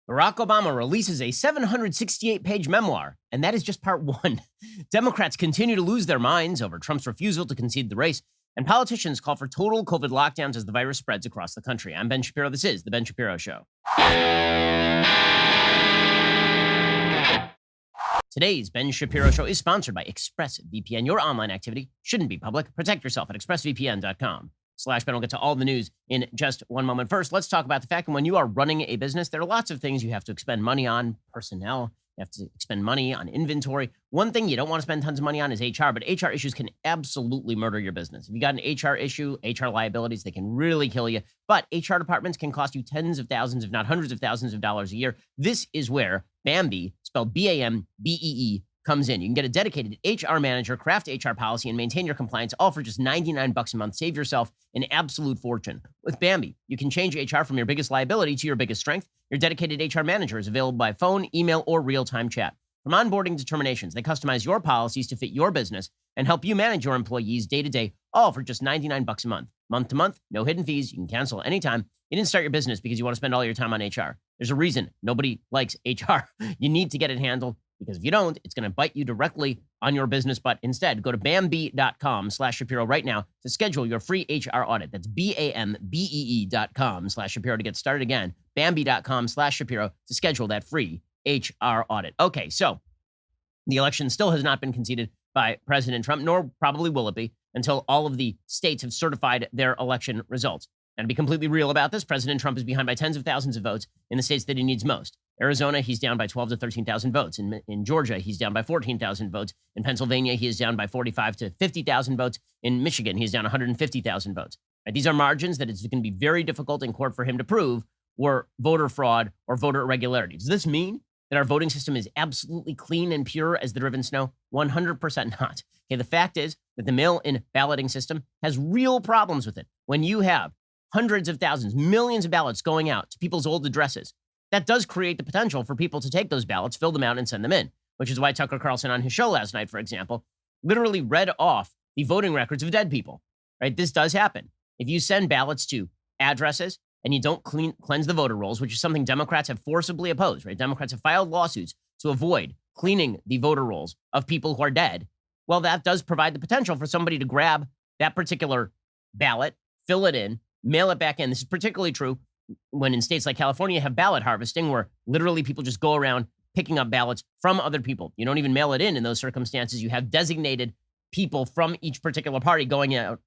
Barack Obama releases a 768-page memoir, and that is just part one. Democrats continue to lose their minds over Trump's refusal to concede the race, and politicians call for total COVID lockdowns as the virus spreads across the country. I'm Ben Shapiro. This is The Ben Shapiro Show. Today's Ben Shapiro Show is sponsored by ExpressVPN. Your online activity shouldn't be public. Protect yourself at expressvpn.com/Ben. We'll get to all the news in just one moment. First, let's talk about the fact that when you are running a business, there are lots of things you have to expend money on. Personnel, you have to expend money on inventory. One thing you don't want to spend tons of money on is HR, but HR issues can absolutely murder your business. If you got an HR issue, HR liabilities, they can really kill you. But HR departments can cost you tens of thousands, if not hundreds of thousands of dollars a year. This is where Bambee, spelled B-A-M-B-E-E, comes in. You can get a dedicated HR manager, craft HR policy, and maintain your compliance, all for just $99 a month. Save yourself an absolute fortune. With Bambee, you can change HR from your biggest liability to your biggest strength. Your dedicated HR manager is available by phone, email, or real-time chat. From onboarding to terminations, they customize your policies to fit your business and help you manage your employees day to day, all for just $99 a month. Month to month, no hidden fees. You can cancel anytime. You didn't start your business because you want to spend all your time on HR. There's a reason nobody likes HR. You need to get it handled, because if you don't, it's going to bite you directly on your business butt. Instead, go to Bambee.com/Shapiro right now to schedule your free HR audit. That's BAMBEE.com/Shapiro to get started. Again, Bambee.com/Shapiro to schedule that free HR audit. Okay, so the election still has not been conceded by President Trump, nor probably will it be until all of the states have certified their election results. And to be completely real about this, President Trump is behind by tens of thousands of votes in the states that he needs most. Arizona, he's down by 12 to 13,000 votes. In Georgia, he's down by 14,000 votes. In Pennsylvania, he is down by 45 to 50,000 votes. In Michigan, he's down 150,000 votes. Right, these are margins that it's going to be very difficult in court for him to prove were voter fraud or voter irregularity. Does this mean that our voting system is absolutely clean and pure as the driven snow? 100% not. Okay, the fact is that the mail-in balloting system has real problems with it. When you have hundreds of thousands, millions of ballots going out to people's old addresses, that does create the potential for people to take those ballots, fill them out, and send them in, which is why Tucker Carlson on his show last night, for example, literally read off the voting records of dead people, right? This does happen. If you send ballots to addresses and you don't cleanse the voter rolls, which is something Democrats have forcibly opposed, right? Democrats have filed lawsuits to avoid cleaning the voter rolls of people who are dead. Well, that does provide the potential for somebody to grab that particular ballot, fill it in, mail it back in. This is particularly true when in states like California have ballot harvesting, where literally people just go around picking up ballots from other people. You don't even mail it in those circumstances. You have designated people from each particular party going out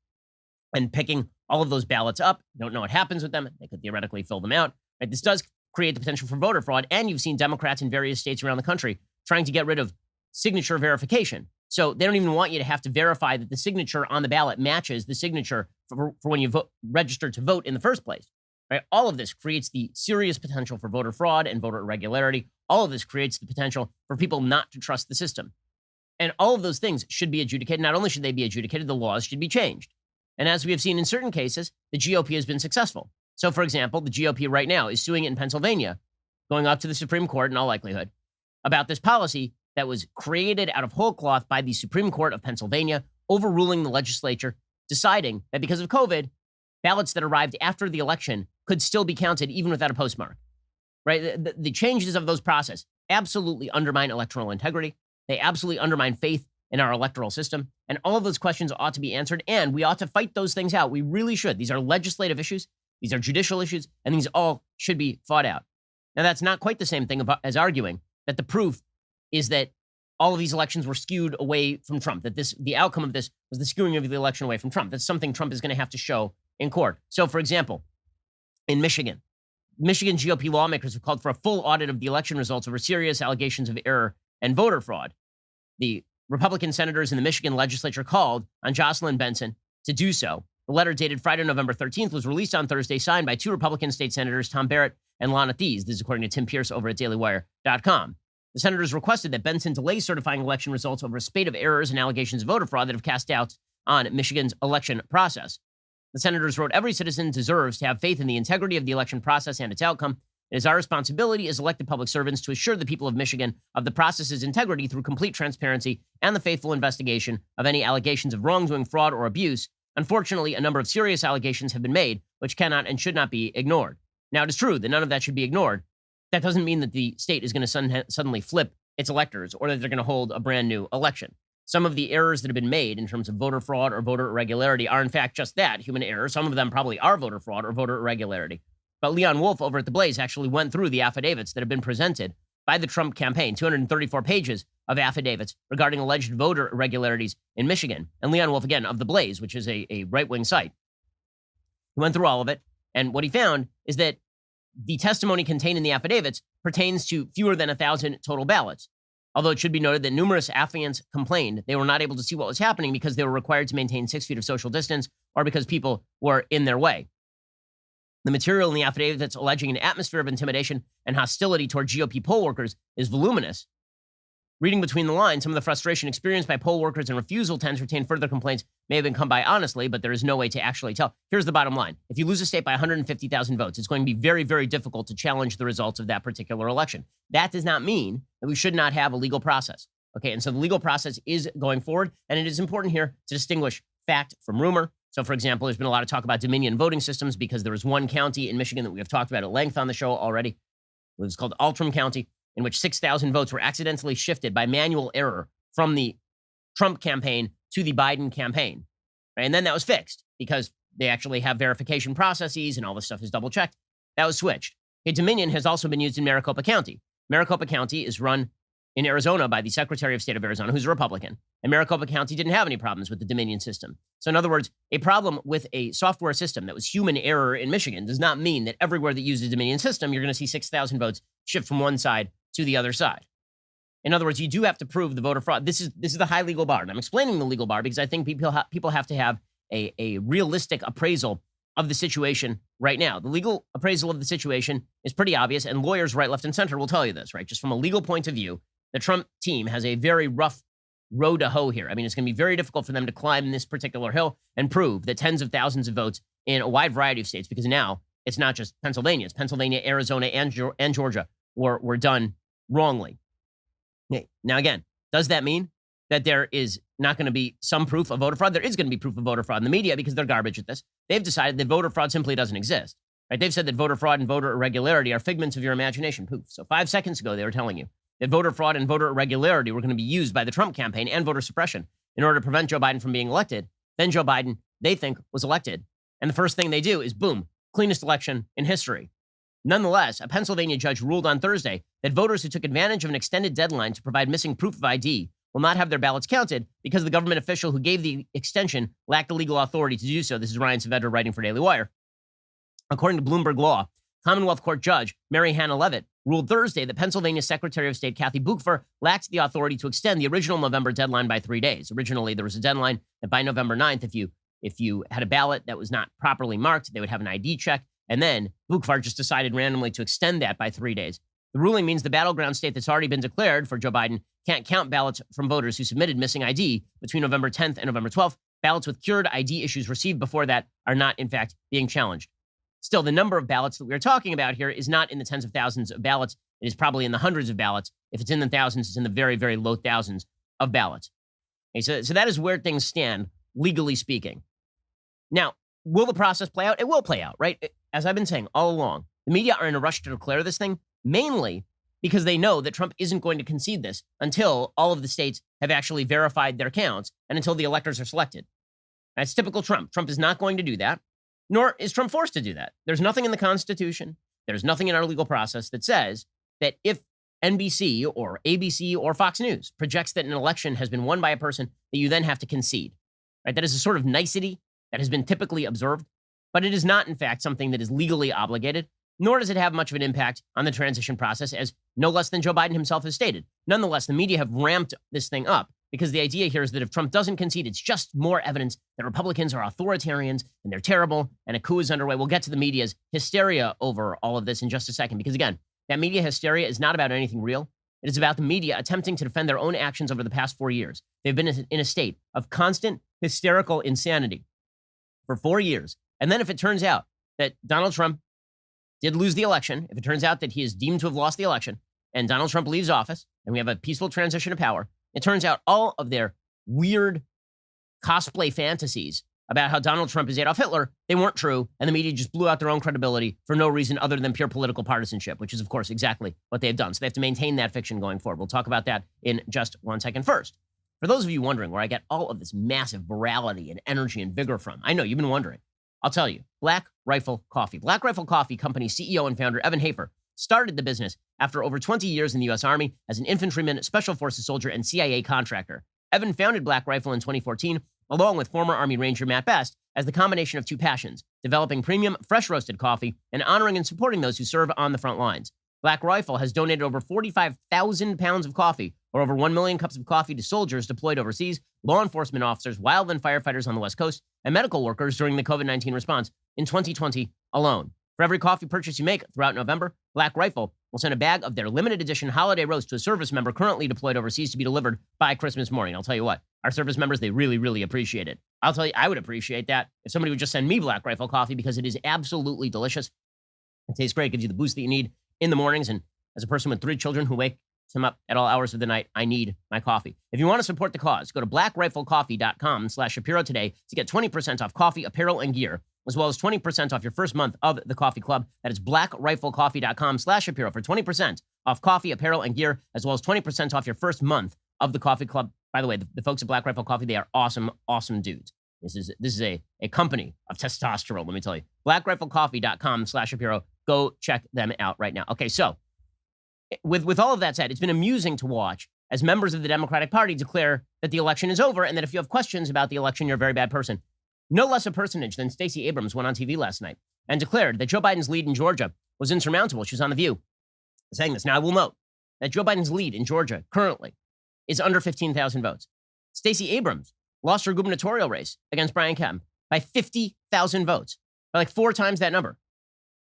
and picking all of those ballots up. You don't know what happens with them. They could theoretically fill them out. Right? This does create the potential for voter fraud. And you've seen Democrats in various states around the country trying to get rid of signature verification. So they don't even want you to have to verify that the signature on the ballot matches the signature for when you register to vote in the first place. Right? All of this creates the serious potential for voter fraud and voter irregularity. All of this creates the potential for people not to trust the system. And all of those things should be adjudicated. Not only should they be adjudicated, the laws should be changed. And as we have seen in certain cases, the GOP has been successful. So, for example, the GOP right now is suing it in Pennsylvania, going up to the Supreme Court in all likelihood, about this policy that was created out of whole cloth by the Supreme Court of Pennsylvania, overruling the legislature, deciding that because of COVID, ballots that arrived after the election could still be counted even without a postmark, right? The changes of those process absolutely undermine electoral integrity. They absolutely undermine faith in our electoral system. And all of those questions ought to be answered, and we ought to fight those things out. We really should. These are legislative issues. These are judicial issues, and these all should be fought out. Now, that's not quite the same thing as arguing that the proof is that all of these elections were skewed away from Trump, that the outcome of this was the skewing of the election away from Trump. That's something Trump is going to have to show in court. So, for example, in Michigan GOP lawmakers have called for a full audit of the election results over serious allegations of error and voter fraud. The Republican senators in the Michigan legislature called on Jocelyn Benson to do so. The letter dated Friday, November 13th, was released on Thursday, signed by two Republican state senators, Tom Barrett and Lana Thies. This is according to Tim Pierce over at dailywire.com. The senators requested that Benson delay certifying election results over a spate of errors and allegations of voter fraud that have cast doubts on Michigan's election process. The senators wrote, "Every citizen deserves to have faith in the integrity of the election process and its outcome. It is our responsibility as elected public servants to assure the people of Michigan of the process's integrity through complete transparency and the faithful investigation of any allegations of wrongdoing, fraud, or abuse. Unfortunately, a number of serious allegations have been made, which cannot and should not be ignored." Now, it is true that none of that should be ignored, that doesn't mean that the state is going to suddenly flip its electors or that they're going to hold a brand new election. Some of the errors that have been made in terms of voter fraud or voter irregularity are, in fact, just that, human error. Some of them probably are voter fraud or voter irregularity. But Leon Wolf over at The Blaze actually went through the affidavits that have been presented by the Trump campaign, 234 pages of affidavits regarding alleged voter irregularities in Michigan. And Leon Wolf, again, of The Blaze, which is a right-wing site, he went through all of it. And what he found is that the testimony contained in the affidavits pertains to fewer than 1,000 total ballots. Although it should be noted that numerous affiants complained they were not able to see what was happening because they were required to maintain 6 feet of social distance or because people were in their way. The material in the affidavits alleging an atmosphere of intimidation and hostility toward GOP poll workers is voluminous. Reading between the lines, some of the frustration experienced by poll workers and refusal to entertain further complaints may have been come by honestly, but there is no way to actually tell. Here's the bottom line. If you lose a state by 150,000 votes, it's going to be very, very difficult to challenge the results of that particular election. That does not mean that we should not have a legal process. Okay, and so the legal process is going forward, and it is important here to distinguish fact from rumor. So, for example, there's been a lot of talk about Dominion voting systems because there was one county in Michigan that we have talked about at length on the show already. It was called Altram County, in which 6,000 votes were accidentally shifted by manual error from the Trump campaign to the Biden campaign. Right? And then that was fixed because they actually have verification processes and all this stuff is double checked. That was switched. Okay, Dominion has also been used in Maricopa County. Maricopa County is run in Arizona by the Secretary of State of Arizona, who's a Republican. And Maricopa County didn't have any problems with the Dominion system. So in other words, a problem with a software system that was human error in Michigan does not mean that everywhere that uses the Dominion system, you're going to see 6,000 votes shift from one side to the other side. In other words, you do have to prove the voter fraud. This is the high legal bar. And I'm explaining the legal bar because I think people have to have a realistic appraisal of the situation right now. The legal appraisal of the situation is pretty obvious, and lawyers right, left, and center will tell you this, right? Just from a legal point of view, the Trump team has a very rough road to hoe here. I mean, it's going to be very difficult for them to climb this particular hill and prove that tens of thousands of votes in a wide variety of states, because now it's not just Pennsylvania. It's Pennsylvania, Arizona, and Georgia were done wrongly. Now, again, does that mean that there is not going to be some proof of voter fraud? There is going to be proof of voter fraud in the media because they're garbage at this. They've decided that voter fraud simply doesn't exist. Right? They've said that voter fraud and voter irregularity are figments of your imagination. Poof. So 5 seconds ago, they were telling you that voter fraud and voter irregularity were going to be used by the Trump campaign and voter suppression in order to prevent Joe Biden from being elected. Then Joe Biden, they think, was elected. And the first thing they do is, boom, cleanest election in history. Nonetheless, a Pennsylvania judge ruled on Thursday that voters who took advantage of an extended deadline to provide missing proof of ID will not have their ballots counted because the government official who gave the extension lacked the legal authority to do so. This is Ryan Saavedra writing for Daily Wire. According to Bloomberg Law, Commonwealth Court Judge Mary Hannah Leavitt ruled Thursday that Pennsylvania Secretary of State Kathy Boockfer lacked the authority to extend the original November deadline by 3 days. Originally, there was a deadline that by November 9th, if you had a ballot that was not properly marked, they would have an ID check. And then Boockfer just decided randomly to extend that by 3 days. The ruling means the battleground state that's already been declared for Joe Biden can't count ballots from voters who submitted missing ID between November 10th and November 12th. Ballots with cured ID issues received before that are not, in fact, being challenged. Still, the number of ballots that we're talking about here is not in the tens of thousands of ballots. It is probably in the hundreds of ballots. If it's in the thousands, it's in the very, very low thousands of ballots. Okay, so that is where things stand, legally speaking. Now, will the process play out? It will play out, right? As I've been saying all along, the media are in a rush to declare this thing, mainly because they know that Trump isn't going to concede this until all of the states have actually verified their counts and until the electors are selected. That's typical Trump. Trump is not going to do that, nor is Trump forced to do that. There's nothing in the Constitution, there's nothing in our legal process that says that if NBC or ABC or Fox News projects that an election has been won by a person, that you then have to concede. Right? That is a sort of nicety that has been typically observed, but it is not, in fact, something that is legally obligated, nor does it have much of an impact on the transition process, as no less than Joe Biden himself has stated. Nonetheless, the media have ramped this thing up because the idea here is that if Trump doesn't concede, it's just more evidence that Republicans are authoritarians and they're terrible and a coup is underway. We'll get to the media's hysteria over all of this in just a second, because again, that media hysteria is not about anything real. It is about the media attempting to defend their own actions over the past 4 years. They've been in a state of constant hysterical insanity for 4 years. And then if it turns out that Donald Trump did lose the election, if it turns out that he is deemed to have lost the election and Donald Trump leaves office and we have a peaceful transition of power, it turns out all of their weird cosplay fantasies about how Donald Trump is Adolf Hitler, they weren't true, and the media just blew out their own credibility for no reason other than pure political partisanship, which is, of course, exactly what they've done. So they have to maintain that fiction going forward. We'll talk about that in just 1 second. First, for those of you wondering where I get all of this massive virality and energy and vigor from, I know you've been wondering. I'll tell you, Black Rifle Coffee. Black Rifle Coffee Company CEO and founder Evan Hafer started the business after over 20 years in the U.S. Army as an infantryman, special forces soldier, and CIA contractor. Evan founded Black Rifle in 2014, along with former Army Ranger Matt Best, as the combination of two passions, developing premium, fresh roasted coffee and honoring and supporting those who serve on the front lines. Black Rifle has donated over 45,000 pounds of coffee, or over 1 million cups of coffee, to soldiers deployed overseas, law enforcement officers, wildland firefighters on the West Coast, and medical workers during the COVID-19 response in 2020 alone. For every coffee purchase you make throughout November, Black Rifle will send a bag of their limited edition holiday roast to a service member currently deployed overseas to be delivered by Christmas morning. I'll tell you what, our service members, they really, really appreciate it. I'll tell you, I would appreciate that if somebody would just send me Black Rifle coffee, because it is absolutely delicious. It tastes great, gives you the boost that you need in the mornings. And as a person with 3 children who wake him up at all hours of the night, I need my coffee. If you want to support the cause, go to blackriflecoffee.com/Shapiro today to get 20% off coffee, apparel, and gear, as well as 20% off your first month of the coffee club. That is blackriflecoffee.com/Shapiro for 20% off coffee, apparel, and gear, as well as 20% off your first month of the coffee club. By the way, the folks at Black Rifle Coffee, they are awesome, awesome dudes. This is a company of testosterone, let me tell you. blackriflecoffee.com/Shapiro. Go check them out right now. Okay, so with all of that said, it's been amusing to watch as members of the Democratic Party declare that the election is over and that if you have questions about the election, you're a very bad person. No less a personage than Stacey Abrams went on TV last night and declared that Joe Biden's lead in Georgia was insurmountable. She was on The View saying this. Now, I will note that Joe Biden's lead in Georgia currently is under 15,000 votes. Stacey Abrams lost her gubernatorial race against Brian Kemp by 50,000 votes, by like 4 times that number.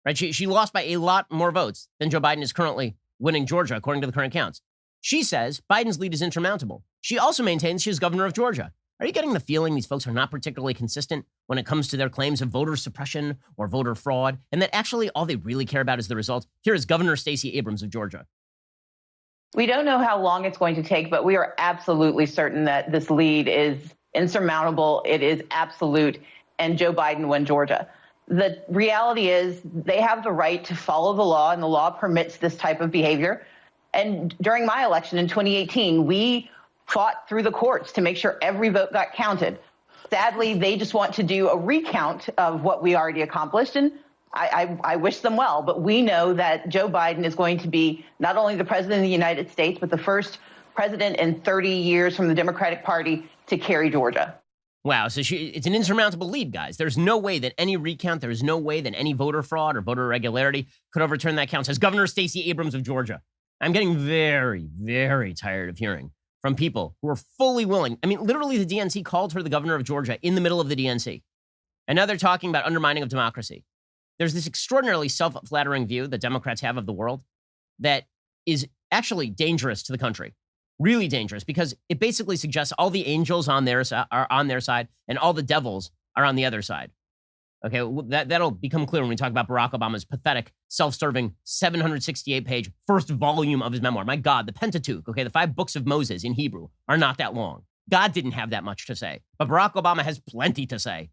Right? She lost by a lot more votes than Joe Biden is currently winning Georgia, according to the current counts. She says Biden's lead is insurmountable. She also maintains she is governor of Georgia. Are you getting the feeling these folks are not particularly consistent when it comes to their claims of voter suppression or voter fraud, and that actually all they really care about is the result? Here is Governor Stacey Abrams of Georgia. We don't know how long it's going to take, but we are absolutely certain that this lead is insurmountable. It is absolute, and Joe Biden won Georgia. The reality is they have the right to follow the law, and the law permits this type of behavior. And during my election in 2018, we fought through the courts to make sure every vote got counted. Sadly, they just want to do a recount of what we already accomplished, and I wish them well. But we know that Joe Biden is going to be not only the president of the United States, but the first president in 30 years from the Democratic Party to carry Georgia. Wow, so it's an insurmountable lead, guys. There's no way that any recount, there's no way that any voter fraud or voter irregularity could overturn that count, says Governor Stacey Abrams of Georgia. I'm getting very, very tired of hearing from people who are fully willing. I mean, literally the DNC called her the governor of Georgia in the middle of the DNC. And now they're talking about undermining of democracy. There's this extraordinarily self-flattering view that Democrats have of the world that is actually dangerous to the country. Really dangerous, because it basically suggests all the angels on their are on their side and all the devils are on the other side. Okay, that'll become clear when we talk about Barack Obama's pathetic, self-serving, 768-page first volume of his memoir. My God, the Pentateuch, okay, the 5 books of Moses in Hebrew are not that long. God didn't have that much to say, but Barack Obama has plenty to say.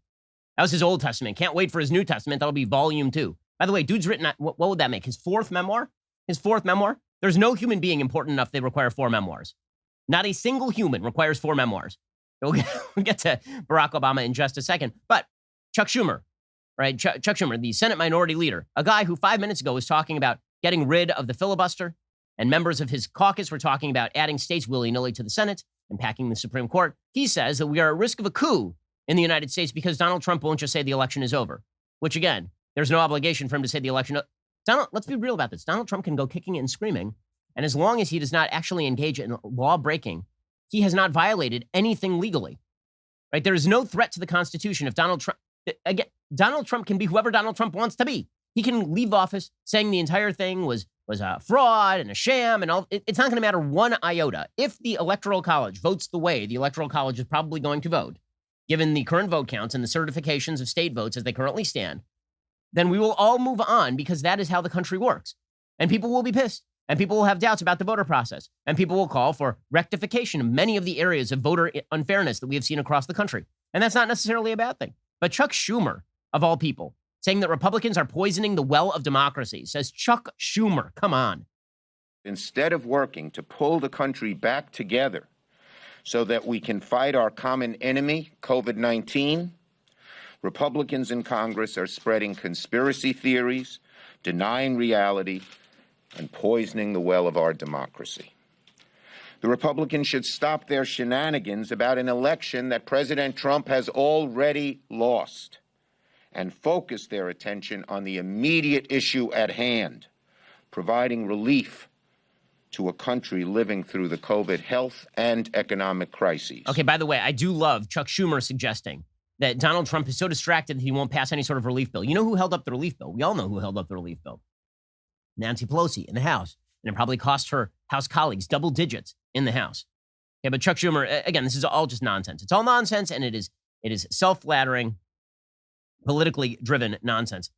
That was his Old Testament. Can't wait for his New Testament. That'll be volume 2. By the way, dude's written, what would that make? His 4th memoir? His 4th memoir? There's no human being important enough they require 4 memoirs. Not a single human requires 4 memoirs. We'll get to Barack Obama in just a second. But Chuck Schumer, right? Chuck Schumer, the Senate Minority Leader, a guy who 5 minutes ago was talking about getting rid of the filibuster, and members of his caucus were talking about adding states willy-nilly to the Senate and packing the Supreme Court. He says that we are at risk of a coup in the United States because Donald Trump won't just say the election is over, which, again, there's no obligation for him to say the election. Let's be real about this. Donald Trump can go kicking and screaming, and as long as he does not actually engage in law breaking, he has not violated anything legally, right? There is no threat to the Constitution if Donald Trump, again, Donald Trump can be whoever Donald Trump wants to be. He can leave office saying the entire thing was a fraud and a sham and all. It's not going to matter one iota. If the Electoral College votes the way the Electoral College is probably going to vote, given the current vote counts and the certifications of state votes as they currently stand, then we will all move on, because that is how the country works. And people will be pissed. And people will have doubts about the voter process. And people will call for rectification of many of the areas of voter unfairness that we have seen across the country. And that's not necessarily a bad thing. But Chuck Schumer, of all people, saying that Republicans are poisoning the well of democracy, says Chuck Schumer, come on. Instead of working to pull the country back together so that we can fight our common enemy, COVID-19, Republicans in Congress are spreading conspiracy theories, denying reality, and poisoning the well of our democracy. The Republicans should stop their shenanigans about an election that President Trump has already lost and focus their attention on the immediate issue at hand, providing relief to a country living through the COVID health and economic crises. Okay, by the way, I do love Chuck Schumer suggesting that Donald Trump is so distracted that he won't pass any sort of relief bill. You know who held up the relief bill? We all know who held up the relief bill. Nancy Pelosi in the House. And it probably cost her House colleagues double digits in the House. Okay, but Chuck Schumer, again, this is all just nonsense. It's all nonsense, and it is self-flattering, politically driven nonsense.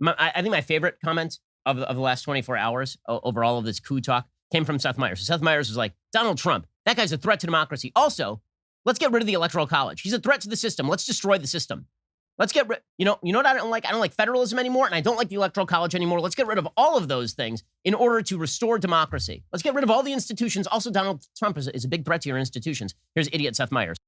I think my favorite comment of the last 24 hours over all of this coup talk came from Seth Meyers. So Seth Meyers was like, Donald Trump, that guy's a threat to democracy. Also, let's get rid of the Electoral College. He's a threat to the system. Let's destroy the system. Let's get rid, you know what I don't like? I don't like federalism anymore, and I don't like the Electoral College anymore. Let's get rid of all of those things in order to restore democracy. Let's get rid of all the institutions. Also, Donald Trump is a big threat to your institutions. Here's idiot Seth Meyers.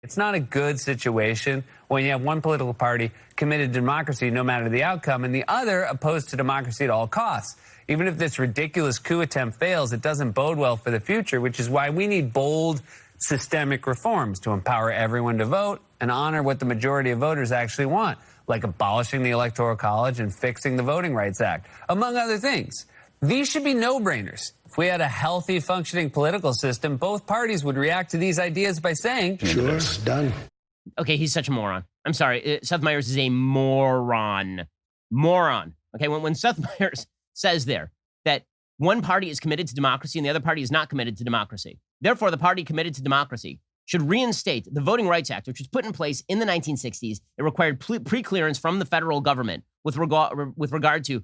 It's not a good situation when you have one political party committed to democracy no matter the outcome and the other opposed to democracy at all costs. Even if this ridiculous coup attempt fails, it doesn't bode well for the future, which is why we need bold, systemic reforms to empower everyone to vote and honor what the majority of voters actually want, like abolishing the Electoral College and fixing the Voting Rights Act, among other things. These should be no-brainers. If we had a healthy, functioning political system, both parties would react to these ideas by saying, sure, done. Okay, he's such a moron. I'm sorry. Seth Meyers is a moron. Moron. Okay, when Seth Meyers says there that one party is committed to democracy and the other party is not committed to democracy, therefore the party committed to democracy should reinstate the Voting Rights Act, which was put in place in the 1960s. It required pre-clearance from the federal government with regard to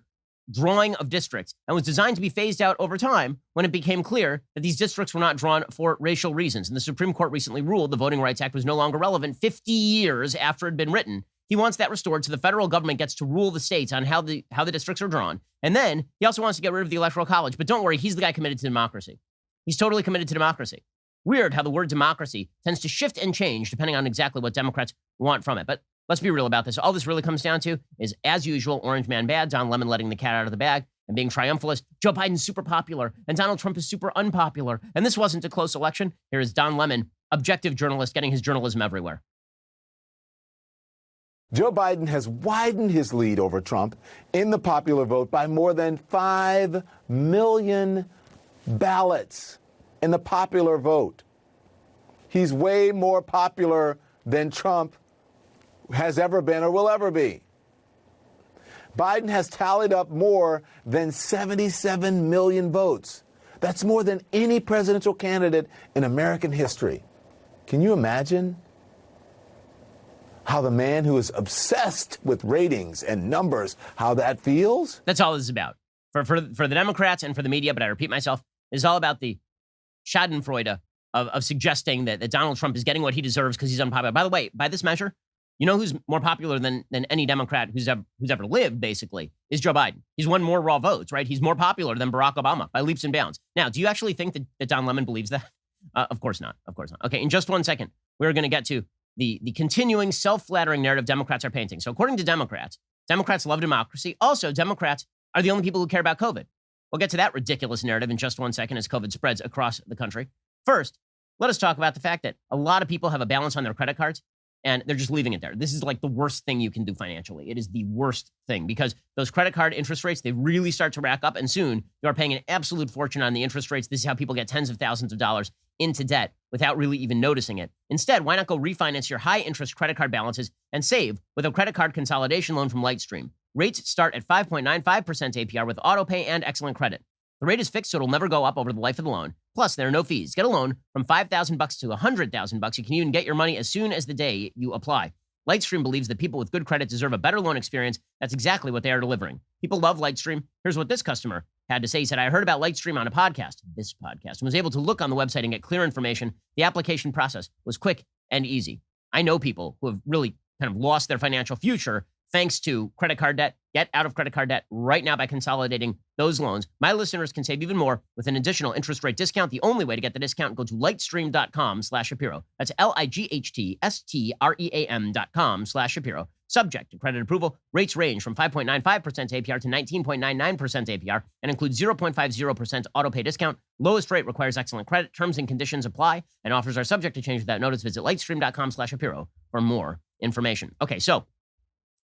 drawing of districts, and was designed to be phased out over time when it became clear that these districts were not drawn for racial reasons. And the Supreme Court recently ruled the Voting Rights Act was no longer relevant 50 years after it had been written. He wants that restored so the federal government gets to rule the states on how the districts are drawn. And then he also wants to get rid of the Electoral College. But don't worry, he's the guy committed to democracy. He's totally committed to democracy. Weird how the word democracy tends to shift and change depending on exactly what Democrats want from it. But let's be real about this. All this really comes down to is, as usual, Orange Man bad, Don Lemon letting the cat out of the bag and being triumphalist. Joe Biden's super popular and Donald Trump is super unpopular. And this wasn't a close election. Here is Don Lemon, objective journalist, getting his journalism everywhere. Joe Biden has widened his lead over Trump in the popular vote by more than 5 million ballots in the popular vote. He's way more popular than Trump has ever been or will ever be. Biden has tallied up more than 77 million votes. That's more than any presidential candidate in American history. Can you imagine how the man who is obsessed with ratings and numbers, how that feels? That's all this is about. For the Democrats and for the media, but I repeat myself, it's all about the schadenfreude of suggesting that Donald Trump is getting what he deserves because he's unpopular. By the way, by this measure, you know who's more popular than any Democrat who's ever lived, basically, is Joe Biden. He's won more raw votes, right? He's more popular than Barack Obama by leaps and bounds. Now, do you actually think that Don Lemon believes that? Of course not. Of course not. Okay, in just 1 second, we're going to get to the continuing self-flattering narrative Democrats are painting. So according to Democrats love democracy. Also, Democrats are the only people who care about COVID. We'll get to that ridiculous narrative in just 1 second as COVID spreads across the country. First, let us talk about the fact that a lot of people have a balance on their credit cards and they're just leaving it there. This is like the worst thing you can do financially. It is the worst thing because those credit card interest rates, they really start to rack up, and soon you are paying an absolute fortune on the interest rates. This is how people get tens of thousands of dollars into debt without really even noticing it. Instead, why not go refinance your high interest credit card balances and save with a credit card consolidation loan from Lightstream? Rates start at 5.95% APR with autopay and excellent credit. The rate is fixed, so it'll never go up over the life of the loan. Plus, there are no fees. Get a loan from $5,000 to $100,000. You can even get your money as soon as the day you apply. Lightstream believes that people with good credit deserve a better loan experience. That's exactly what they are delivering. People love Lightstream. Here's what this customer had to say. He said, I heard about Lightstream on a podcast, this podcast, and was able to look on the website and get clear information. The application process was quick and easy. I know people who have really kind of lost their financial future thanks to credit card debt. Get out of credit card debt right now by consolidating those loans. My listeners can save even more with an additional interest rate discount. The only way to get the discount, go to lightstream.com/Shapiro. That's LIGHTSTREAM.com/Shapiro. Subject to credit approval. Rates range from 5.95% APR to 19.99% APR and include 0.50% auto pay discount. Lowest rate requires excellent credit. Terms and conditions apply, and offers are subject to change without notice. Visit lightstream.com/Shapiro for more information. Okay, so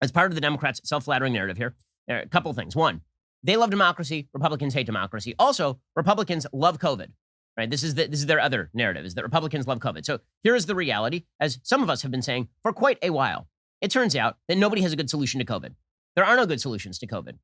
as part of the Democrats' self-flattering narrative here, there are a couple of things. One, they love democracy. Republicans hate democracy. Also, Republicans love COVID. Right? This is their other narrative, is that Republicans love COVID. So here is the reality, as some of us have been saying for quite a while. It turns out that nobody has a good solution to COVID. There are no good solutions to COVID.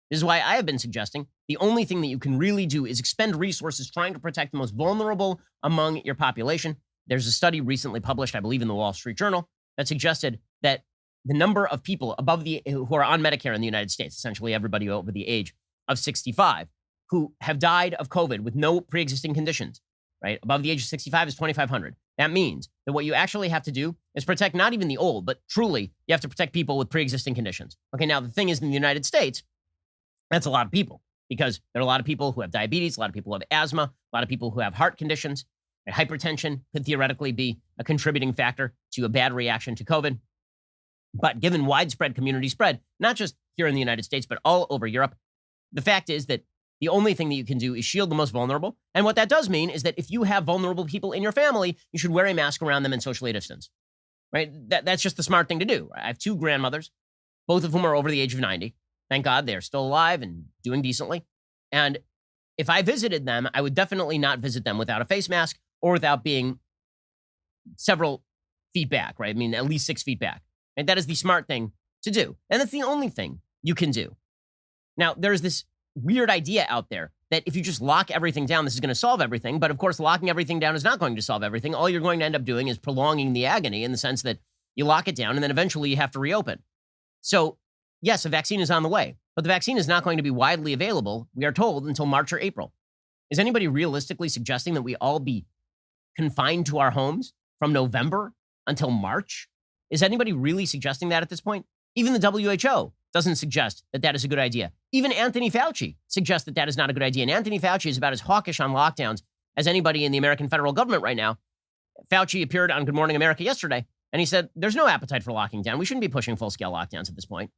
This is why I have been suggesting the only thing that you can really do is expend resources trying to protect the most vulnerable among your population. There's a study recently published, I believe, in the Wall Street Journal that suggested that the number of people who are on Medicare in the United States, essentially everybody over the age of 65, who have died of COVID with no pre-existing conditions, right? Above the age of 65 is 2,500. That means that what you actually have to do is protect not even the old, but truly you have to protect people with pre-existing conditions. Okay, now the thing is, in the United States, that's a lot of people, because there are a lot of people who have diabetes, a lot of people who have asthma, a lot of people who have heart conditions. Hypertension could theoretically be a contributing factor to a bad reaction to COVID. But given widespread community spread, not just here in the United States, but all over Europe, the fact is that the only thing that you can do is shield the most vulnerable. And what that does mean is that if you have vulnerable people in your family, you should wear a mask around them and socially distance, right? That's just the smart thing to do. I have two grandmothers, both of whom are over the age of 90. Thank God they're still alive and doing decently. And if I visited them, I would definitely not visit them without a face mask or without being several feet back, right? I mean, at least 6 feet back. And that is the smart thing to do. And that's the only thing you can do. Now, there's this weird idea out there that if you just lock everything down, this is going to solve everything. But of course, locking everything down is not going to solve everything. All you're going to end up doing is prolonging the agony, in the sense that you lock it down and then eventually you have to reopen. So yes, a vaccine is on the way, but the vaccine is not going to be widely available, we are told, until March or April. Is anybody realistically suggesting that we all be confined to our homes from November until March? Is anybody really suggesting that at this point? Even the WHO doesn't suggest that that is a good idea. Even Anthony Fauci suggests that that is not a good idea. And Anthony Fauci is about as hawkish on lockdowns as anybody in the American federal government right now. Fauci appeared on Good Morning America yesterday, and he said, there's no appetite for locking down. We shouldn't be pushing full-scale lockdowns at this point.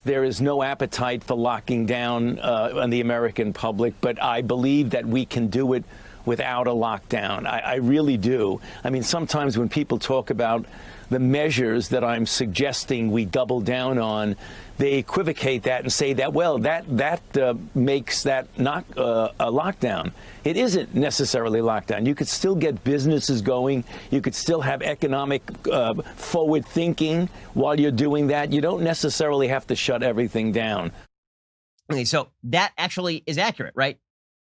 There is no appetite for locking down on the American public, but I believe that we can do it without a lockdown. I really do. I mean, sometimes when people talk about the measures that I'm suggesting we double down on, they equivocate that and say that, well, that makes that not a lockdown. It isn't necessarily lockdown. You could still get businesses going. You could still have economic forward thinking while you're doing that. You don't necessarily have to shut everything down. Okay, so that actually is accurate, right?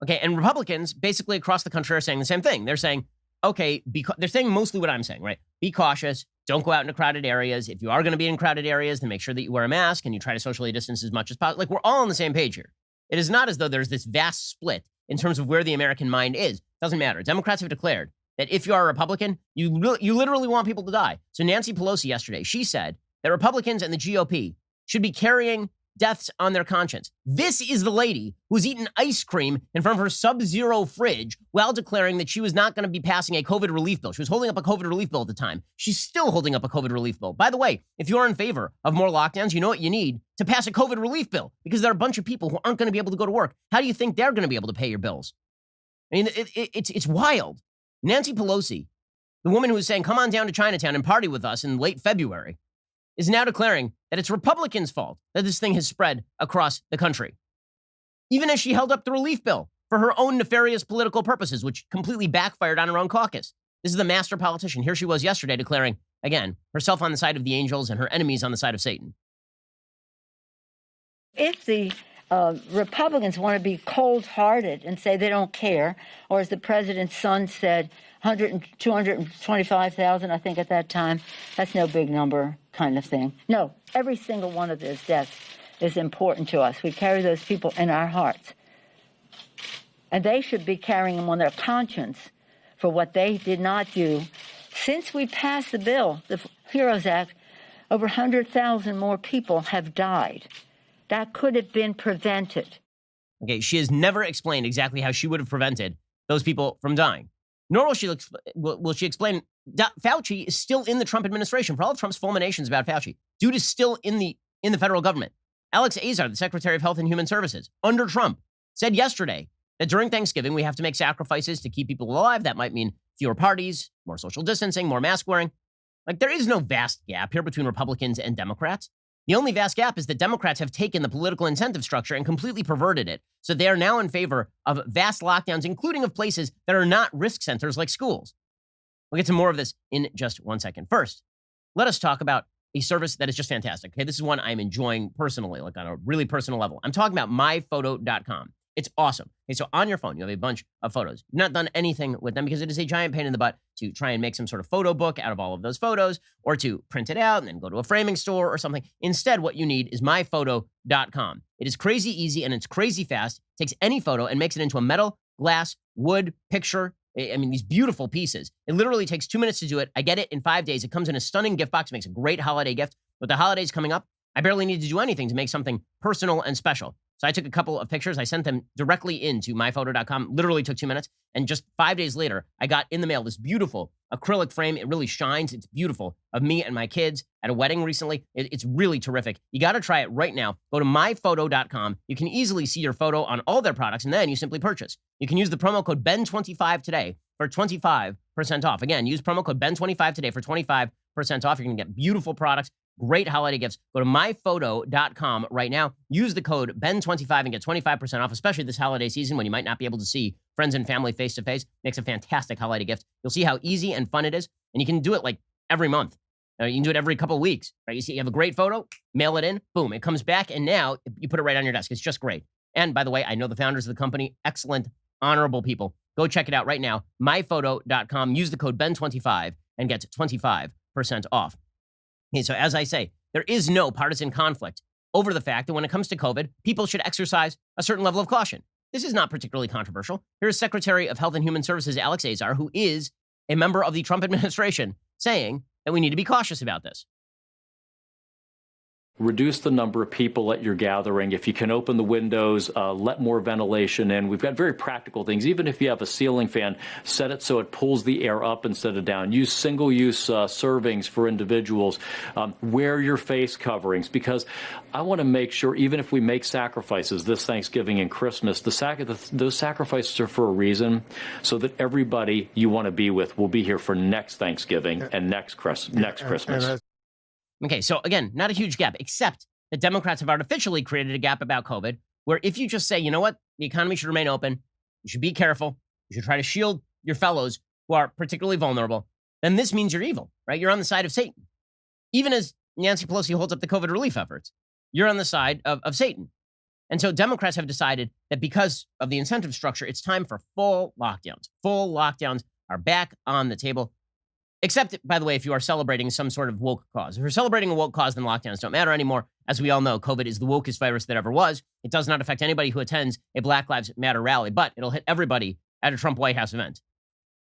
Okay, and Republicans basically across the country are saying the same thing. They're saying, okay, they're saying mostly what I'm saying, right? Be cautious. Don't go out into crowded areas. If you are going to be in crowded areas, then make sure that you wear a mask and you try to socially distance as much as possible. Like, we're all on the same page here. It is not as though there's this vast split in terms of where the American mind is. It doesn't matter. Democrats have declared that if you are a Republican, you literally want people to die. So Nancy Pelosi yesterday, she said that Republicans and the GOP should be carrying deaths on their conscience. This is the lady who's eaten ice cream in front of her sub-zero fridge while declaring that she was not going to be passing a COVID relief bill. She was holding up a COVID relief bill at the time. She's still holding up a COVID relief bill. By the way, if you're in favor of more lockdowns, you know what you need to pass a COVID relief bill, because there are a bunch of people who aren't going to be able to go to work. How do you think they're going to be able to pay your bills? I mean, it's wild. Nancy Pelosi, the woman who was saying, come on down to Chinatown and party with us in late February, is now declaring that it's Republicans' fault that this thing has spread across the country. Even as she held up the relief bill for her own nefarious political purposes, which completely backfired on her own caucus. This is the master politician. Here she was yesterday declaring, again, herself on the side of the angels and her enemies on the side of Satan. If the Republicans want to be cold-hearted and say they don't care, or as the president's son said, 225,000, I think at that time, that's no big number kind of thing. No, every single one of those deaths is important to us. We carry those people in our hearts. And they should be carrying them on their conscience for what they did not do Since we passed the bill, the HEROES Act, over 100,000 more people have died. That could have been prevented. Okay, she has never explained exactly how she would have prevented those people from dying. Nor will she explain Fauci is still in the Trump administration. For all of Trump's fulminations about Fauci, dude is still in the federal government. Alex Azar, the Secretary of Health and Human Services, under Trump, said yesterday that during Thanksgiving, we have to make sacrifices to keep people alive. That might mean fewer parties, more social distancing, more mask wearing. Like, there is no vast gap here between Republicans and Democrats. The only vast gap is that Democrats have taken the political incentive structure and completely perverted it. So they are now in favor of vast lockdowns, including of places that are not risk centers like schools. We'll get to more of this in just 1 second. First, let us talk about a service that is just fantastic. Okay, this is one I'm enjoying personally, like on a really personal level. I'm talking about myphoto.com. It's awesome. Okay, so on your phone, you have a bunch of photos. You've not done anything with them because it is a giant pain in the butt to try and make some sort of photo book out of all of those photos, or to print it out and then go to a framing store or something. Instead, what you need is myphoto.com. It is crazy easy and it's crazy fast. It takes any photo and makes it into a metal, glass, wood, picture. I mean, these beautiful pieces. It literally takes 2 minutes to do it. I get it in 5 days. It comes in a stunning gift box. It makes a great holiday gift. With the holidays coming up, I barely need to do anything to make something personal and special. So I took a couple of pictures. I sent them directly into myphoto.com. Literally took 2 minutes. And just 5 days later, I got in the mail this beautiful acrylic frame. It really shines. It's beautiful, of me and my kids at a wedding recently. It's really terrific. You got to try it right now. Go to myphoto.com. You can easily see your photo on all their products, and then you simply purchase. You can use the promo code BEN25 today for 25% off. Again, use promo code BEN25 today for 25% off. You're going to get beautiful products, great holiday gifts. Go to myphoto.com right now. Use the code BEN25 and get 25% off, especially this holiday season when you might not be able to see friends and family face-to-face. Makes a fantastic holiday gift. You'll see how easy and fun it is, and you can do it like every month. You can do it every couple of weeks, right? You see, you have a great photo, mail it in, boom, it comes back, and now you put it right on your desk. It's just great. And by the way, I know the founders of the company, excellent, honorable people. Go check it out right now, myphoto.com. Use the code BEN25 and get 25% off. Okay, so as I say, there is no partisan conflict over the fact that when it comes to COVID, people should exercise a certain level of caution. This is not particularly controversial. Here's Secretary of Health and Human Services Alex Azar, who is a member of the Trump administration, saying that we need to be cautious about this. Reduce the number of people at your gathering. If you can open the windows, let more ventilation in. We've got very practical things. Even if you have a ceiling fan, set it so it pulls the air up instead of down. Use single-use servings for individuals. Wear your face coverings, because I want to make sure, even if we make sacrifices this Thanksgiving and Christmas, those sacrifices are for a reason, so that everybody you want to be with will be here for next Thanksgiving and next Christmas. Okay, so again, not a huge gap, except that Democrats have artificially created a gap about COVID, where if you just say, you know what, the economy should remain open, you should be careful, you should try to shield your fellows who are particularly vulnerable, then this means you're evil, right? You're on the side of Satan. Even as Nancy Pelosi holds up the COVID relief efforts, you're on the side of Satan. And so Democrats have decided that because of the incentive structure, it's time for full lockdowns. Full lockdowns are back on the table. Except, by the way, if you are celebrating some sort of woke cause. If you're celebrating a woke cause, then lockdowns don't matter anymore. As we all know, COVID is the wokest virus that ever was. It does not affect anybody who attends a Black Lives Matter rally, but it'll hit everybody at a Trump White House event.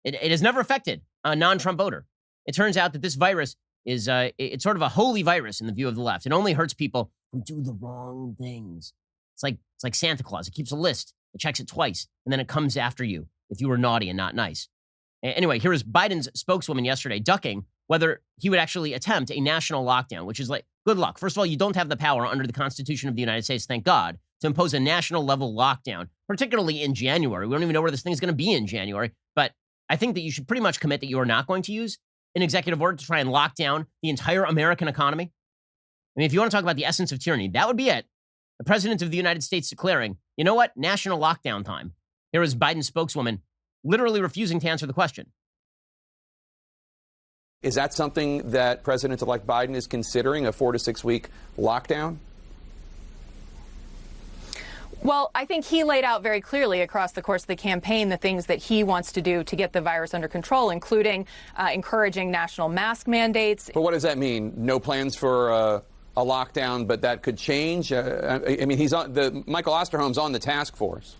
It has never affected a non-Trump voter. It turns out that this virus is it's sort of a holy virus in the view of the left. It only hurts people who do the wrong things. It's like Santa Claus. It keeps a list. It checks it twice, and then it comes after you if you were naughty and not nice. Anyway, here was Biden's spokeswoman yesterday ducking whether he would actually attempt a national lockdown, which is like, good luck. First of all, you don't have the power under the Constitution of the United States, thank God, to impose a national level lockdown, particularly in January. We don't even know where this thing is going to be in January. But I think that you should pretty much commit that you are not going to use an executive order to try and lock down the entire American economy. I mean, if you want to talk about the essence of tyranny, that would be it. The president of the United States declaring, you know what, national lockdown time. Here is Biden's spokeswoman literally refusing to answer the question. Is that something that President-elect Biden is considering, a 4 to 6 week lockdown? Well, I think he laid out very clearly across the course of the campaign the things that he wants to do to get the virus under control, including encouraging national mask mandates. But what does that mean? No plans for a lockdown, but that could change? I mean, Michael Osterholm's on the task force.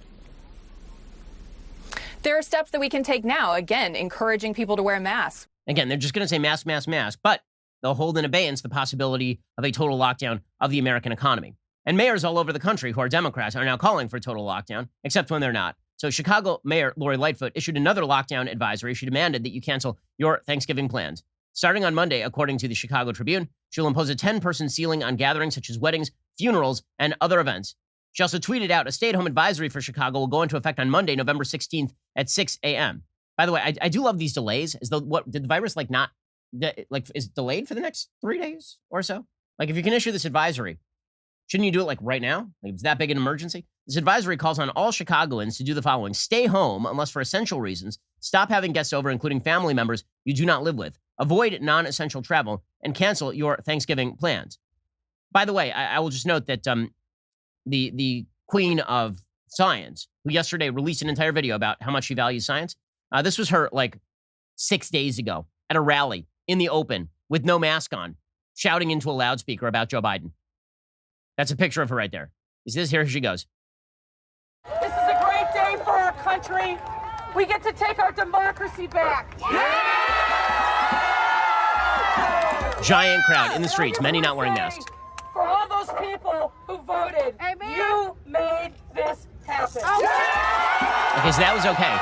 There are steps that we can take now, again, encouraging people to wear masks. Again, they're just going to say mask, mask, mask, but they'll hold in abeyance the possibility of a total lockdown of the American economy. And mayors all over the country who are Democrats are now calling for a total lockdown, except when they're not. So Chicago Mayor Lori Lightfoot issued another lockdown advisory. She demanded that you cancel your Thanksgiving plans. Starting on Monday, according to the Chicago Tribune, she'll impose a 10-person ceiling on gatherings such as weddings, funerals, and other events. She also tweeted out a stay-at-home advisory for Chicago will go into effect on Monday, November 16th at 6 a.m. By the way, I do love these delays. As though what did the virus is delayed for the next 3 days or so? Like if you can issue this advisory, shouldn't you do it like right now? Like it's that big an emergency? This advisory calls on all Chicagoans to do the following: stay home unless for essential reasons, stop having guests over, including family members you do not live with, avoid non-essential travel, and cancel your Thanksgiving plans. By the way, I will just note that the queen of science, who yesterday released an entire video about how much she values science, this was her like 6 days ago at a rally in the open with no mask on, shouting into a loudspeaker about Joe Biden. That's a picture of her right there. You see this? Here she goes. This is a great day for our country. We get to take our democracy back. Giant crowd in the streets, many not wearing masks. For all those people who voted, you made this happen. Okay, so that was okay.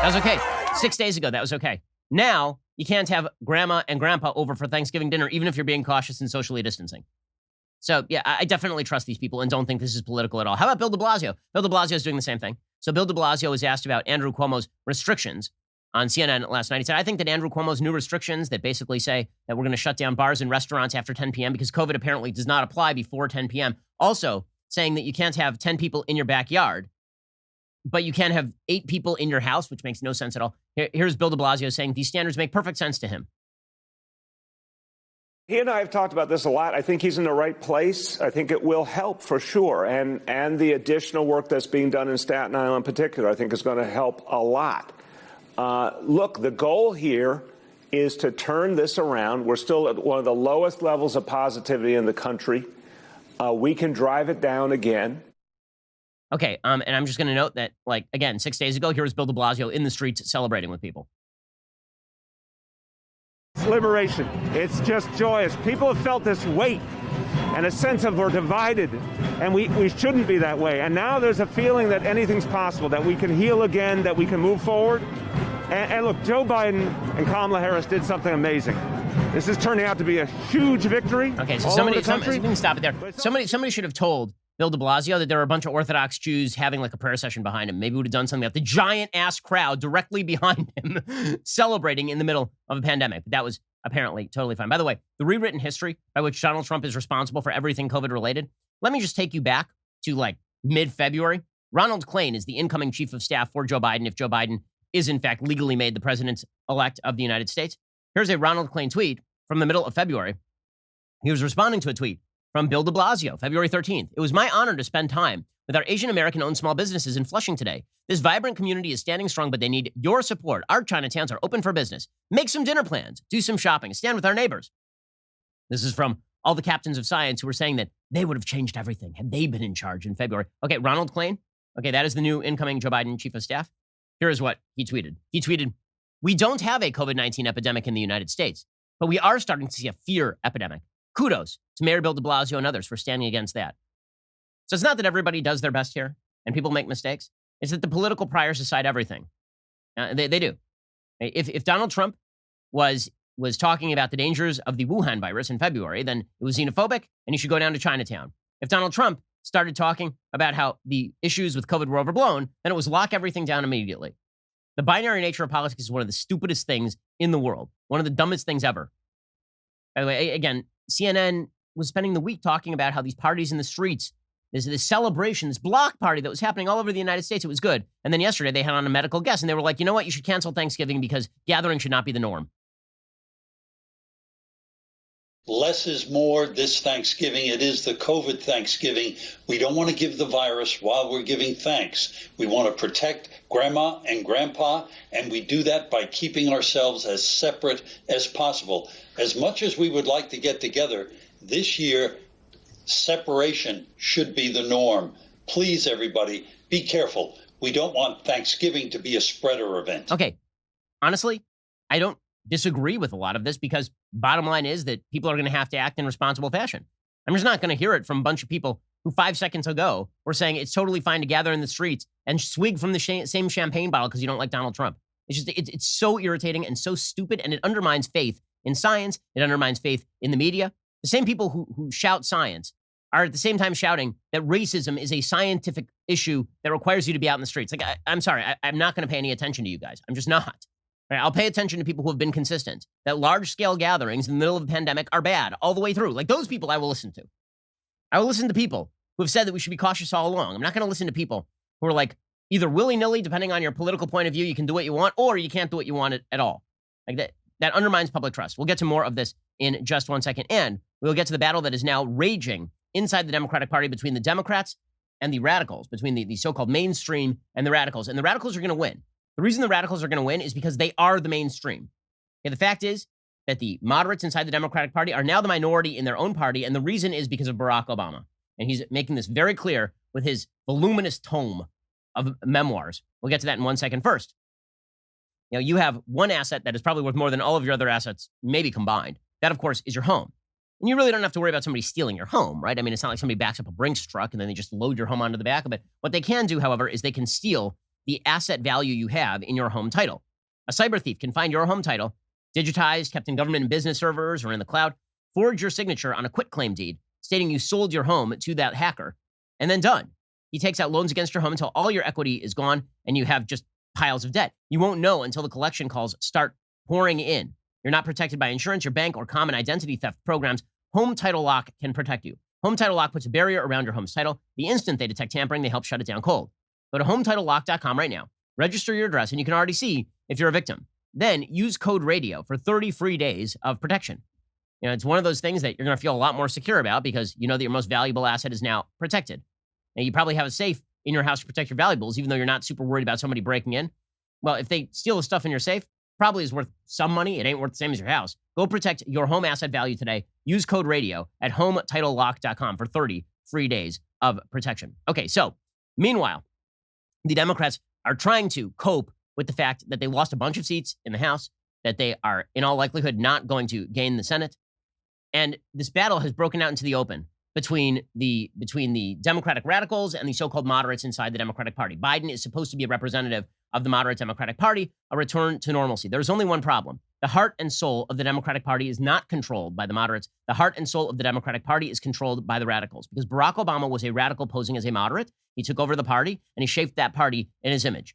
That was okay. 6 days ago, that was okay. Now, you can't have grandma and grandpa over for Thanksgiving dinner, even if you're being cautious and socially distancing. So, yeah, I definitely trust these people and don't think this is political at all. How about Bill de Blasio? Bill de Blasio is doing the same thing. So Bill de Blasio was asked about Andrew Cuomo's restrictions on CNN last night. He said, I think that Andrew Cuomo's new restrictions that basically say that we're going to shut down bars and restaurants after 10 p.m. because COVID apparently does not apply before 10 p.m. Also saying that you can't have 10 people in your backyard, but you can have 8 people in your house, which makes no sense at all. Here's Bill de Blasio saying these standards make perfect sense to him. He and I have talked about this a lot. I think he's in the right place. I think it will help for sure. And the additional work that's being done in Staten Island in particular, I think is going to help a lot. Look, the goal here is to turn this around. We're still at one of the lowest levels of positivity in the country. We can drive it down again. Okay, and I'm just going to note that, like, again, 6 days ago, here was Bill de Blasio in the streets celebrating with people. It's liberation. It's just joyous. People have felt this weight and a sense of we're divided, and we shouldn't be that way. And now there's a feeling that anything's possible, that we can heal again, that we can move forward. And look, Joe Biden and Kamala Harris did something amazing. This is turning out to be a huge victory. Okay, so we we can stop it there. Somebody should have told Bill de Blasio that there were a bunch of Orthodox Jews having like a prayer session behind him. Maybe would have done something about the giant ass crowd directly behind him celebrating in the middle of a pandemic. But that was apparently totally fine. By the way, the rewritten history by which Donald Trump is responsible for everything COVID related. Let me just take you back to like mid-February. Ronald Klain is the incoming chief of staff for Joe Biden if Joe Biden is in fact legally made the president-elect of the United States. Here's a Ronald Klain tweet from the middle of February. He was responding to a tweet from Bill de Blasio, February 13th. It was my honor to spend time with our Asian American-owned small businesses in Flushing today. This vibrant community is standing strong, but they need your support. Our Chinatowns are open for business. Make some dinner plans, do some shopping, stand with our neighbors. This is from all the captains of science who were saying that they would have changed everything had they been in charge in February. Okay, Ronald Klain. Okay, that is the new incoming Joe Biden chief of staff. Here is what he tweeted. He tweeted, we don't have a COVID-19 epidemic in the United States, but we are starting to see a fear epidemic. Kudos to Mayor Bill de Blasio and others for standing against that. So it's not that everybody does their best here and people make mistakes. It's that the political priors decide everything. They do. If Donald Trump was talking about the dangers of the Wuhan virus in February, then it was xenophobic and he should go down to Chinatown. If Donald Trump started talking about how the issues with COVID were overblown, then it was lock everything down immediately. The binary nature of politics is one of the stupidest things in the world, one of the dumbest things ever. By the way, again, CNN was spending the week talking about how these parties in the streets, this celebration, this block party that was happening all over the United States, it was good. And then yesterday they had on a medical guest and they were like, you know what, you should cancel Thanksgiving because gathering should not be the norm. Less is more this Thanksgiving. It is the COVID Thanksgiving. We don't want to give the virus while we're giving thanks. We want to protect grandma and grandpa, and we do that by keeping ourselves as separate as possible. As much as we would like to get together, this year, separation should be the norm. Please, everybody, be careful. We don't want Thanksgiving to be a spreader event. Okay. Honestly, I don't disagree with a lot of this because bottom line is that people are going to have to act in responsible fashion. I'm just not going to hear it from a bunch of people who 5 seconds ago were saying it's totally fine to gather in the streets and swig from the same champagne bottle because you don't like Donald Trump. It's so irritating and so stupid, and it undermines faith in science. It undermines faith in the media. The same people who shout science are at the same time shouting that racism is a scientific issue that requires you to be out in the streets. Like, I'm sorry, I'm not going to pay any attention to you guys. I'm just not. Right? I'll pay attention to people who have been consistent, that large-scale gatherings in the middle of a pandemic are bad all the way through. Like, those people I will listen to. I will listen to people who have said that we should be cautious all along. I'm not going to listen to people who are like, either willy-nilly, depending on your political point of view, you can do what you want, or you can't do what you want at all. Like that undermines public trust. We'll get to more of this in just 1 second. And we'll get to the battle that is now raging inside the Democratic Party between the Democrats and the radicals, between the so-called mainstream and the radicals. And the radicals are going to win. The reason the radicals are going to win is because they are the mainstream. Okay, the fact is that the moderates inside the Democratic Party are now the minority in their own party, and the reason is because of Barack Obama. And he's making this very clear with his voluminous tome of memoirs. We'll get to that in 1 second. First, you have one asset that is probably worth more than all of your other assets, maybe combined. That, of course, is your home. And you really don't have to worry about somebody stealing your home, right? I mean, it's not like somebody backs up a Brinks truck and then they just load your home onto the back of it. What they can do, however, is they can steal the asset value you have in your home title. A cyber thief can find your home title, digitized, kept in government and business servers or in the cloud, forge your signature on a quitclaim deed stating you sold your home to that hacker, and then done. He takes out loans against your home until all your equity is gone and you have just piles of debt. You won't know until the collection calls start pouring in. You're not protected by insurance, your bank, or common identity theft programs. Home Title Lock can protect you. Home Title Lock puts a barrier around your home's title. The instant they detect tampering, they help shut it down cold. Go to HometitleLock.com right now. Register your address, and you can already see if you're a victim. Then use code RADIO for 30 free days of protection. It's one of those things that you're going to feel a lot more secure about because you know that your most valuable asset is now protected. Now, you probably have a safe in your house to protect your valuables, even though you're not super worried about somebody breaking in. Well, if they steal the stuff in your safe, probably is worth some money. It ain't worth the same as your house. Go protect your home asset value today. Use code RADIO at HometitleLock.com for 30 free days of protection. Okay, so meanwhile, the Democrats are trying to cope with the fact that they lost a bunch of seats in the House, that they are in all likelihood not going to gain the Senate. And this battle has broken out into the open between the Democratic radicals and the so-called moderates inside the Democratic Party. Biden is supposed to be a representative of the moderate Democratic Party, a return to normalcy. There's only one problem. The heart and soul of the Democratic Party is not controlled by the moderates. The heart and soul of the Democratic Party is controlled by the radicals, because Barack Obama was a radical posing as a moderate. He took over the party, and he shaped that party in his image.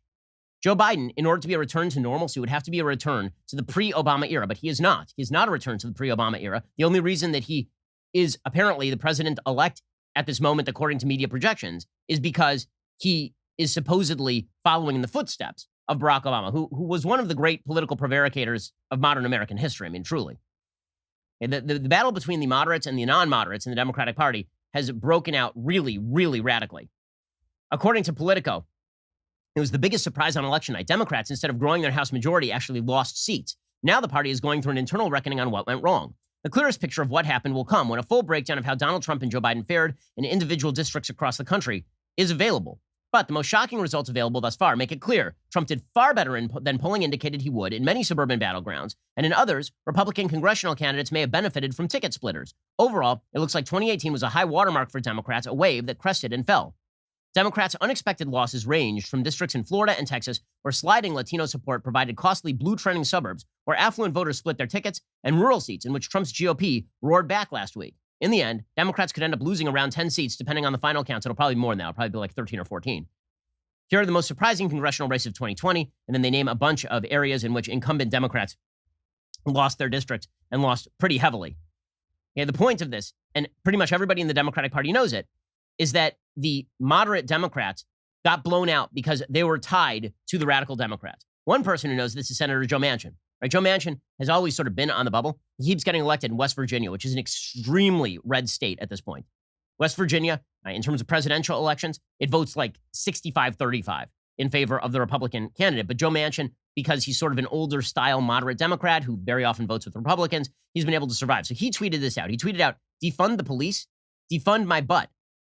Joe Biden, in order to be a return to normalcy, would have to be a return to the pre-Obama era, but he is not. He is not a return to the pre-Obama era. The only reason that he is apparently the president-elect at this moment, according to media projections, is because he is supposedly following in the footsteps of Barack Obama, who was one of the great political prevaricators of modern American history. I mean, truly. The battle between the moderates and the non-moderates in the Democratic Party has broken out really, really radically. According to Politico, it was the biggest surprise on election night. Democrats, instead of growing their House majority, actually lost seats. Now the party is going through an internal reckoning on what went wrong. The clearest picture of what happened will come when a full breakdown of how Donald Trump and Joe Biden fared in individual districts across the country is available. But the most shocking results available thus far make it clear Trump did far better than polling indicated he would in many suburban battlegrounds, and in others, Republican congressional candidates may have benefited from ticket splitters. Overall, it looks like 2018 was a high watermark for Democrats, a wave that crested and fell. Democrats' unexpected losses ranged from districts in Florida and Texas, where sliding Latino support provided costly blue-trending suburbs, where affluent voters split their tickets, and rural seats in which Trump's GOP roared back last week. In the end, Democrats could end up losing around 10 seats, depending on the final counts. It'll probably be more than that. It'll probably be like 13 or 14. Here are the most surprising congressional races of 2020, and then they name a bunch of areas in which incumbent Democrats lost their districts and lost pretty heavily. Okay, the point of this, and pretty much everybody in the Democratic Party knows it, is that the moderate Democrats got blown out because they were tied to the radical Democrats. One person who knows this is Senator Joe Manchin. Right? Joe Manchin has always sort of been on the bubble. He keeps getting elected in West Virginia, which is an extremely red state at this point. West Virginia, in terms of presidential elections, it votes like 65-35 in favor of the Republican candidate. But Joe Manchin, because he's sort of an older style moderate Democrat who very often votes with Republicans, he's been able to survive. So he tweeted this out. He tweeted out, "Defund the police, defund my butt.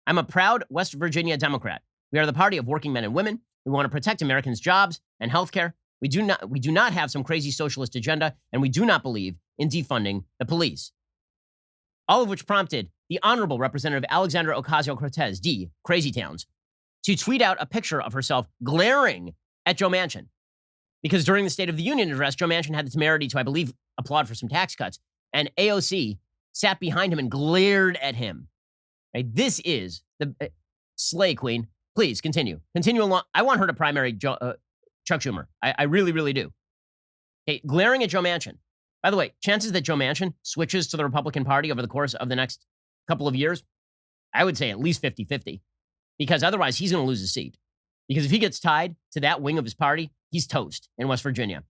I'm a proud West Virginia Democrat. We are the party of working men and women. We want to protect Americans' jobs and health care. We do not have some crazy socialist agenda, and we do not believe in defunding the police. All of which prompted the Honorable Representative Alexandra Ocasio-Cortez, D, Crazy Towns, to tweet out a picture of herself glaring at Joe Manchin. Because during the State of the Union address, Joe Manchin had the temerity to, I believe, applaud for some tax cuts, and AOC sat behind him and glared at him. Right? This is the slay queen. Please continue. Continue along. I want her to primary Chuck Schumer. I really, really do. Okay, glaring at Joe Manchin. By the way, chances that Joe Manchin switches to the Republican Party over the course of the next couple of years, I would say at least 50-50. Because otherwise, he's going to lose his seat. Because if he gets tied to that wing of his party, he's toast in West Virginia.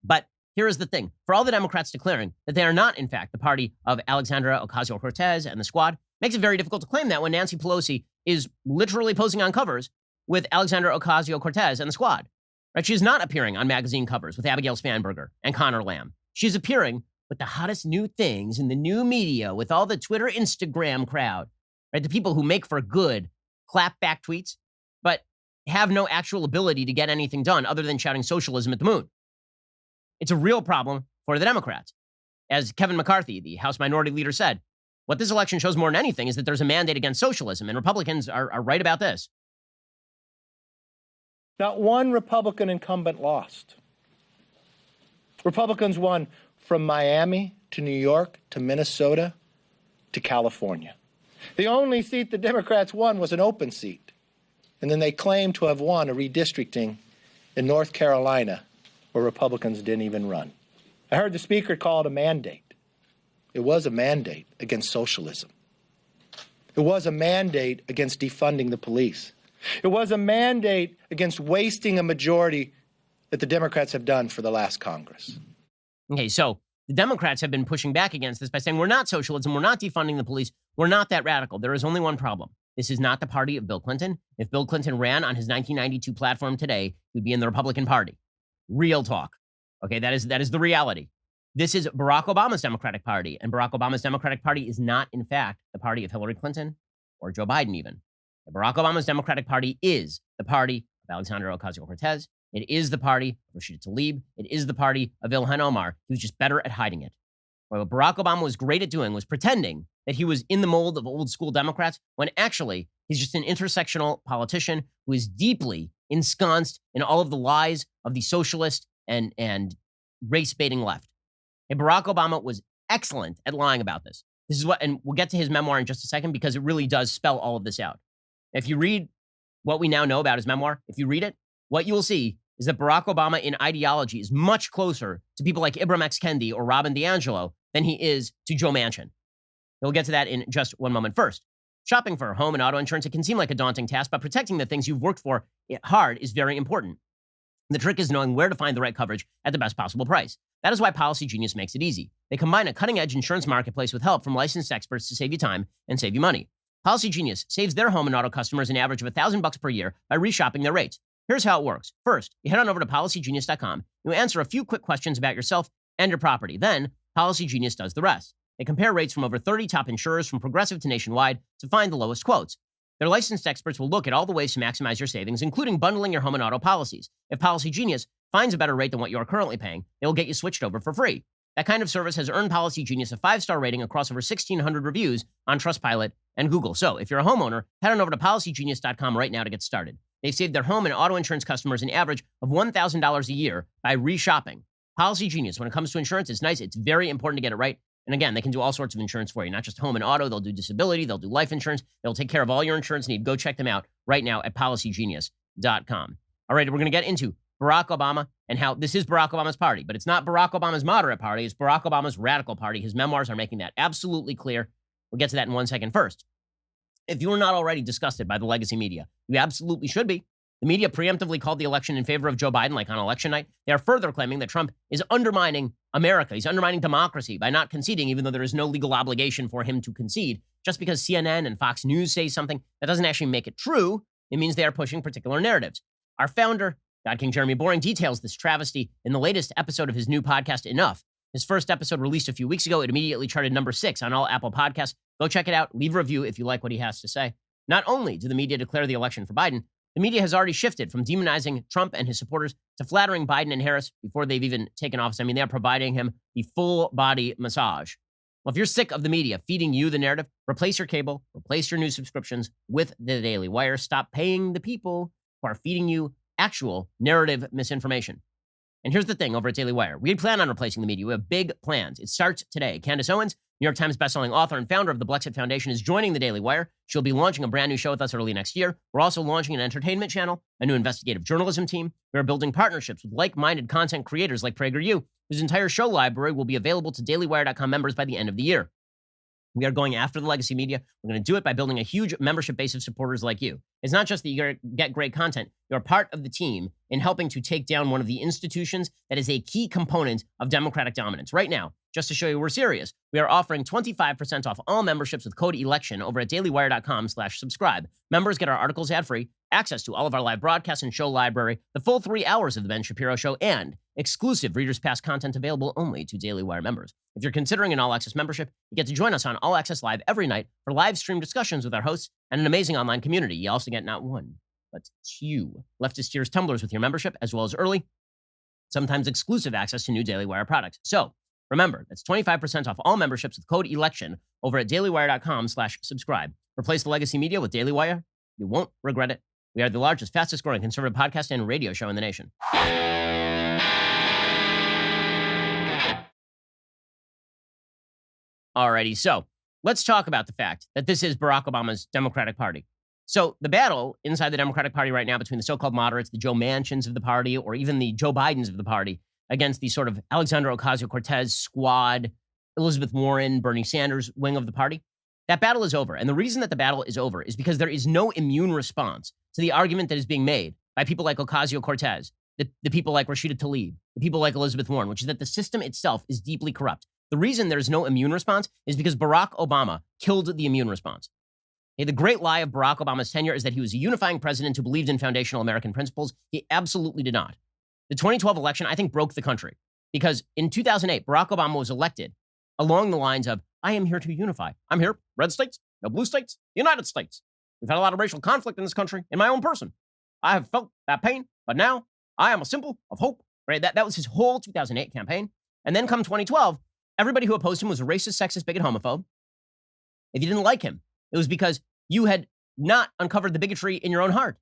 But here is the thing. For all the Democrats declaring that they are not, in fact, the party of Alexandra Ocasio-Cortez and the squad, makes it very difficult to claim that when Nancy Pelosi is literally posing on covers with Alexandra Ocasio-Cortez and the squad. Right? She is not appearing on magazine covers with Abigail Spanberger and Connor Lamb. She's appearing with the hottest new things in the new media, with all the Twitter, Instagram crowd, right? The people who make for good clapback tweets, but have no actual ability to get anything done other than shouting socialism at the moon. It's a real problem for the Democrats. As Kevin McCarthy, the House Minority Leader, said, what this election shows more than anything is that there's a mandate against socialism, and Republicans are right about this. Not one Republican incumbent lost. Republicans won from Miami to New York to Minnesota to California. The only seat the Democrats won was an open seat. And then they claimed to have won a redistricting in North Carolina where Republicans didn't even run. I heard the speaker call it a mandate. It was a mandate against socialism. It was a mandate against defunding the police. It was a mandate against wasting a majority that the Democrats have done for the last Congress. Okay, so the Democrats have been pushing back against this by saying we're not socialism, we're not defunding the police, we're not that radical. There is only one problem. This is not the party of Bill Clinton. If Bill Clinton ran on his 1992 platform today, he'd be in the Republican Party. Real talk. Okay, that is the reality. This is Barack Obama's Democratic Party, and Barack Obama's Democratic Party is not, in fact, the party of Hillary Clinton or Joe Biden even. Barack Obama's Democratic Party is the party of Alexandra Ocasio-Cortez. It is the party of Rashida Tlaib. It is the party of Ilhan Omar, who's just better at hiding it. What Barack Obama was great at doing was pretending that he was in the mold of old school Democrats, when actually he's just an intersectional politician who is deeply ensconced in all of the lies of the socialist and race-baiting left. And Barack Obama was excellent at lying about this. This is what, and we'll get to his memoir in just a second because it really does spell all of this out. If you read what we now know about his memoir, if you read it, what you will see is that Barack Obama in ideology is much closer to people like Ibram X. Kendi or Robin DiAngelo than he is to Joe Manchin. We'll get to that in just one moment. First, shopping for home and auto insurance, it can seem like a daunting task, but protecting the things you've worked for hard is very important. The trick is knowing where to find the right coverage at the best possible price. That is why Policy Genius makes it easy. They combine a cutting-edge insurance marketplace with help from licensed experts to save you time and save you money. Policy Genius saves their home and auto customers an average of $1,000 per year by reshopping their rates. Here's how it works. First, you head on over to policygenius.com. You answer a few quick questions about yourself and your property. Then, Policy Genius does the rest. They compare rates from over 30 top insurers from Progressive to Nationwide to find the lowest quotes. Their licensed experts will look at all the ways to maximize your savings, including bundling your home and auto policies. If Policy Genius finds a better rate than what you're currently paying, they will get you switched over for free. That kind of service has earned Policy Genius a 5-star rating across over 1,600 reviews on Trustpilot and Google. So if you're a homeowner, head on over to policygenius.com right now to get started. They've saved their home and auto insurance customers an average of $1,000 a year by reshopping. Policy Genius, when it comes to insurance, it's nice. It's very important to get it right. And again, they can do all sorts of insurance for you, not just home and auto. They'll do disability. They'll do life insurance. They'll take care of all your insurance needs. Go check them out right now at policygenius.com. All right, we're going to get into Barack Obama and how this is Barack Obama's party, but it's not Barack Obama's moderate party. It's Barack Obama's radical party. His memoirs are making that absolutely clear. We'll get to that in 1 second. First, if you are not already disgusted by the legacy media, you absolutely should be. The media preemptively called the election in favor of Joe Biden, like on election night. They are further claiming that Trump is undermining America. He's undermining democracy by not conceding, even though there is no legal obligation for him to concede. Just because CNN and Fox News say something, that doesn't actually make it true. It means they are pushing particular narratives. Our founder, God King Jeremy Boring, details this travesty in the latest episode of his new podcast, Enough. His first episode released a few weeks ago. It immediately charted number 6 on all Apple podcasts. Go check it out. Leave a review if you like what he has to say. Not only do the media declare the election for Biden, The media has already shifted from demonizing Trump and his supporters to flattering Biden and Harris before they've even taken office. I mean, they're providing him the full body massage. Well, if you're sick of the media feeding you the narrative, replace your cable, replace your news subscriptions with the Daily Wire. Stop paying the people who are feeding you actual narrative misinformation. And here's the thing over at Daily Wire. We plan on replacing the media. We have big plans. It starts today. Candace Owens, New York Times bestselling author and founder of the Blexit Foundation, is joining the Daily Wire. She'll be launching a brand new show with us early next year. We're also launching an entertainment channel, a new investigative journalism team. We're building partnerships with like-minded content creators like PragerU, whose entire show library will be available to dailywire.com members by the end of the year. We are going after the legacy media. We're going to do it by building a huge membership base of supporters like you. It's not just that you get great content. You're part of the team in helping to take down one of the institutions that is a key component of democratic dominance. Right now, just to show you we're serious, we are offering 25% off all memberships with code ELECTION over at dailywire.com/subscribe. Members get our articles ad-free, access to all of our live broadcasts and show library, the full 3 hours of the Ben Shapiro Show, and exclusive Reader's Pass content available only to Daily Wire members. If you're considering an all-access membership, you get to join us on All Access Live every night for live stream discussions with our hosts and an amazing online community. You also get not one, but 2 leftist tears tumblers with your membership, as well as early, sometimes exclusive access to new Daily Wire products. So remember, that's 25% off all memberships with code ELECTION over at dailywire.com/subscribe. Replace the legacy media with Daily Wire. You won't regret it. We are the largest, fastest growing conservative podcast and radio show in the nation. Alrighty, so let's talk about the fact that this is Barack Obama's Democratic Party. So the battle inside the Democratic Party right now between the so-called moderates, the Joe Manchins of the party, or even the Joe Bidens of the party, against the sort of Alexandria Ocasio-Cortez squad, Elizabeth Warren, Bernie Sanders wing of the party, that battle is over. And the reason that the battle is over is because there is no immune response to the argument that is being made by people like Ocasio-Cortez, the people like Rashida Tlaib, the people like Elizabeth Warren, which is that the system itself is deeply corrupt. The reason there's no immune response is because Barack Obama killed the immune response. Okay, the great lie of Barack Obama's tenure is that he was a unifying president who believed in foundational American principles. He absolutely did not. The 2012 election, I think, broke the country because in 2008, Barack Obama was elected along the lines of, I am here to unify. I'm here, red states, no blue states, United States. We've had a lot of racial conflict in this country in my own person. I have felt that pain, but now I am a symbol of hope. Right? That was his whole 2008 campaign. And then come 2012, everybody who opposed him was a racist, sexist, bigot, homophobe. If you didn't like him, it was because you had not uncovered the bigotry in your own heart.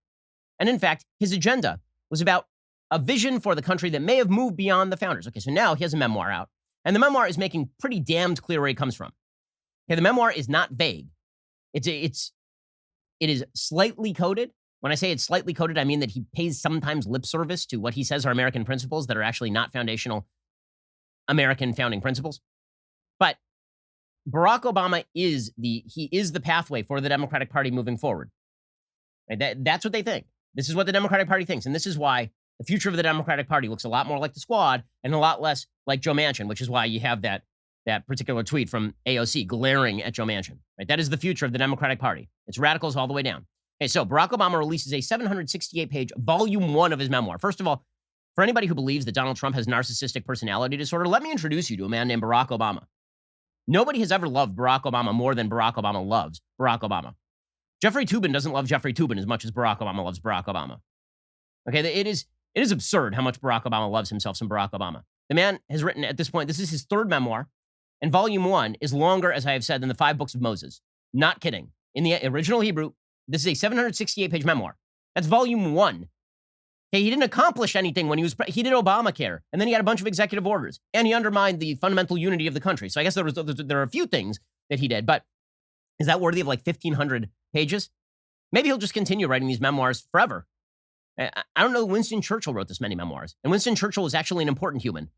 And in fact, his agenda was about a vision for the country that may have moved beyond the founders. Okay, so now he has a memoir out. And the memoir is making pretty damned clear where he comes from. Okay, the memoir is not vague. It is slightly coded. When I say it's slightly coded, I mean that he pays sometimes lip service to what he says are American principles that are actually not foundational American founding principles. But Barack Obama is the pathway for the Democratic Party moving forward. Right? That's what they think. This is what the Democratic Party thinks. And this is why the future of the Democratic Party looks a lot more like the squad and a lot less like Joe Manchin, which is why you have that particular tweet from AOC glaring at Joe Manchin. Right? That is the future of the Democratic Party. It's radicals all the way down. Okay, so Barack Obama releases a 768-page volume 1 of his memoir. First of all, for anybody who believes that Donald Trump has narcissistic personality disorder, let me introduce you to a man named Barack Obama. Nobody has ever loved Barack Obama more than Barack Obama loves Barack Obama. Jeffrey Toobin doesn't love Jeffrey Toobin as much as Barack Obama loves Barack Obama. Okay, it is absurd how much Barack Obama loves himself some Barack Obama. The man has written at this point, this is his 3rd memoir, and volume 1 is longer, as I have said, than the 5 books of Moses. Not kidding. In the original Hebrew, this is a 768-page memoir. That's volume 1. Okay, he didn't accomplish anything when he did Obamacare, and then he had a bunch of executive orders, and he undermined the fundamental unity of the country. So I guess there are a few things that he did, but is that worthy of like 1,500 pages? Maybe he'll just continue writing these memoirs forever. I don't know Winston Churchill wrote this many memoirs, and Winston Churchill was actually an important human.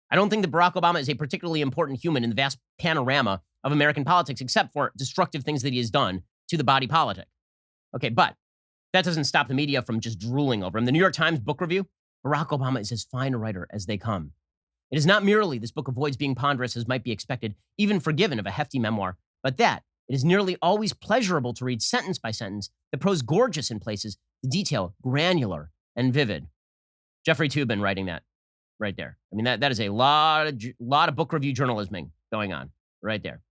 I don't think that Barack Obama is a particularly important human in the vast panorama of American politics, except for destructive things that he has done to the body politic. Okay, but that doesn't stop the media from just drooling over him. The New York Times book review, Barack Obama is as fine a writer as they come. It is not merely this book avoids being ponderous as might be expected, even forgiven of a hefty memoir, but that it is nearly always pleasurable to read sentence by sentence, the prose gorgeous in places, the detail granular and vivid. Jeffrey Toobin writing that right there. I mean, that is a lot of book review journalism going on right there.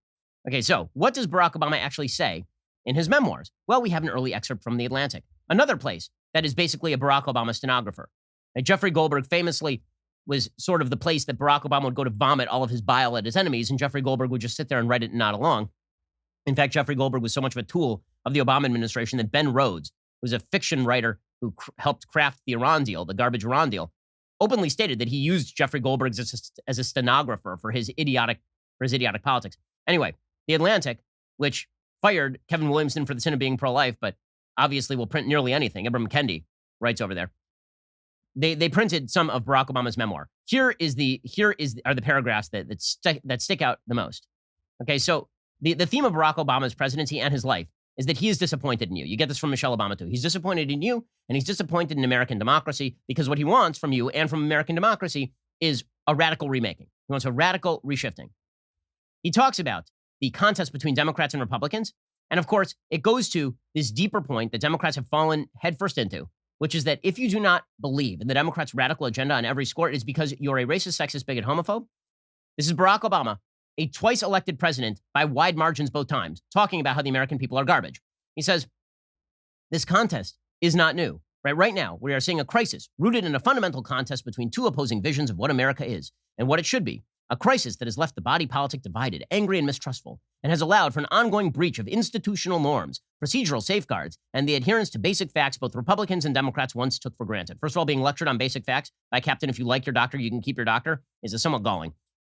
Okay, so what does Barack Obama actually say in his memoirs? Well, we have an early excerpt from The Atlantic, another place that is basically a Barack Obama stenographer. And Jeffrey Goldberg famously was sort of the place that Barack Obama would go to vomit all of his bile at his enemies, and Jeffrey Goldberg would just sit there and write it and nod along. In fact, Jeffrey Goldberg was so much of a tool of the Obama administration that Ben Rhodes, who was a fiction writer who helped craft the Iran deal, the garbage Iran deal, openly stated that he used Jeffrey Goldberg as a stenographer for his idiotic politics. Anyway, The Atlantic, which fired Kevin Williamson for the sin of being pro-life, but obviously will print nearly anything. Ibram Kendi writes over there. They printed some of Barack Obama's memoir. Here are the paragraphs that stick out the most. Okay, so the theme of Barack Obama's presidency and his life is that he is disappointed in you. You get this from Michelle Obama too. He's disappointed in you, and he's disappointed in American democracy, because what he wants from you and from American democracy is a radical remaking. He wants a radical reshifting. He talks about the contest between Democrats and Republicans, and of course, it goes to this deeper point that Democrats have fallen headfirst into, which is that if you do not believe in the Democrats' radical agenda on every score, it is because you're a racist, sexist, bigot, homophobe. This is Barack Obama, a twice elected president by wide margins both times, talking about how the American people are garbage. He says, this contest is not new. Right now, we are seeing a crisis rooted in a fundamental contest between two opposing visions of what America is and what it should be. A crisis that has left the body politic divided, angry, and mistrustful, and has allowed for an ongoing breach of institutional norms, procedural safeguards, and the adherence to basic facts both Republicans and Democrats once took for granted. First of all, being lectured on basic facts by Captain, if you like your doctor, you can keep your doctor, is somewhat galling.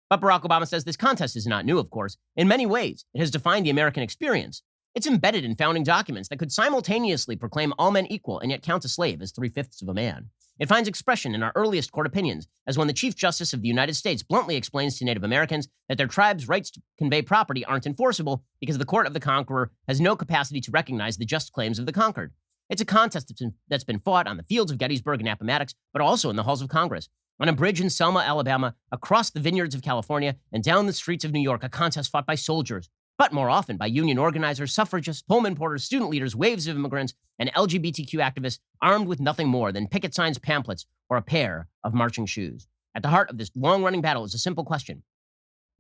But Barack Obama says this contest is not new, of course. In many ways, it has defined the American experience. It's embedded in founding documents that could simultaneously proclaim all men equal and yet count a slave as 3/5 of a man. It finds expression in our earliest court opinions, as when the Chief Justice of the United States bluntly explains to Native Americans that their tribe's rights to convey property aren't enforceable because the court of the conqueror has no capacity to recognize the just claims of the conquered. It's a contest that's been fought on the fields of Gettysburg and Appomattox, but also in the halls of Congress. On a bridge in Selma, Alabama, across the vineyards of California, and down the streets of New York, a contest fought by soldiers, but more often by union organizers, suffragists, Pullman porters, student leaders, waves of immigrants, and LGBTQ activists armed with nothing more than picket signs, pamphlets, or a pair of marching shoes. At the heart of this long-running battle is a simple question.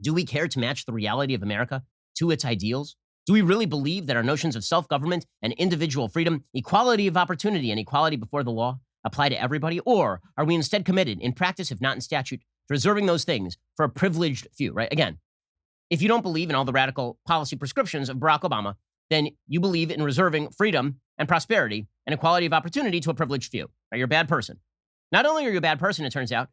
Do we care to match the reality of America to its ideals? Do we really believe that our notions of self-government and individual freedom, equality of opportunity, and equality before the law apply to everybody? Or are we instead committed, in practice if not in statute, to reserving those things for a privileged few, right? Again, if you don't believe in all the radical policy prescriptions of Barack Obama, then you believe in reserving freedom and prosperity and equality of opportunity to a privileged few. Right? You're a bad person. Not only are you a bad person, it turns out,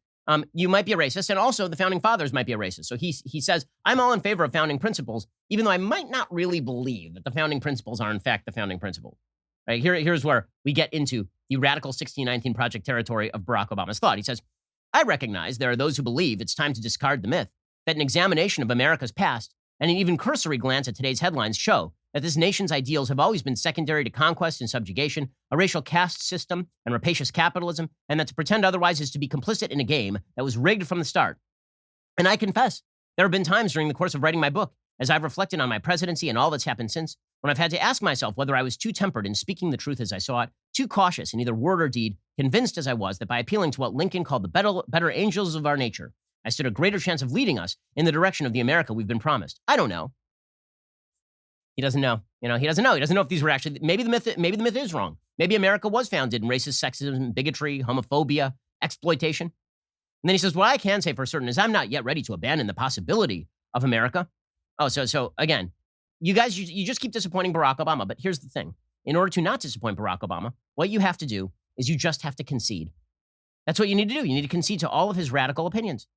you might be a racist, and also the founding fathers might be a racist. So he says, I'm all in favor of founding principles, even though I might not really believe that the founding principles are in fact the founding principles. Right? Here's where we get into the radical 1619 Project territory of Barack Obama's thought. He says, I recognize there are those who believe it's time to discard the myth that an examination of America's past and an even cursory glance at today's headlines show that this nation's ideals have always been secondary to conquest and subjugation, a racial caste system, and rapacious capitalism, and that to pretend otherwise is to be complicit in a game that was rigged from the start. And I confess, there have been times during the course of writing my book, as I've reflected on my presidency and all that's happened since, when I've had to ask myself whether I was too tempered in speaking the truth as I saw it, too cautious in either word or deed, convinced as I was that by appealing to what Lincoln called the better angels of our nature, I stood a greater chance of leading us in the direction of the America we've been promised. I don't know. He doesn't know. He doesn't know. He doesn't know if these were actually, maybe the myth is wrong. Maybe America was founded in racist, sexism, bigotry, homophobia, exploitation. And then he says, what I can say for certain is I'm not yet ready to abandon the possibility of America. Oh, so again, you guys, you just keep disappointing Barack Obama. But here's the thing. In order to not disappoint Barack Obama, what you have to do is you just have to concede. That's what you need to do. You need to concede to all of his radical opinions.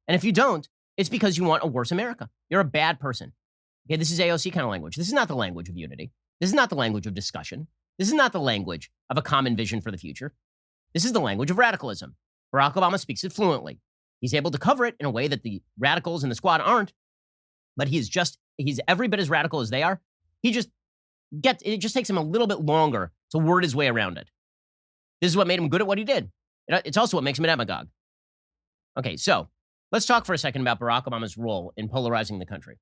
And if you don't, it's because you want a worse America. You're a bad person. Okay, this is AOC kind of language. This is not the language of unity. This is not the language of discussion. This is not the language of a common vision for the future. This is the language of radicalism. Barack Obama speaks it fluently. He's able to cover it in a way that the radicals in the squad aren't, but he's every bit as radical as they are. It just takes him a little bit longer to word his way around it. This is what made him good at what he did. It's also what makes him a demagogue. Okay, so let's talk for a second about Barack Obama's role in polarizing the country.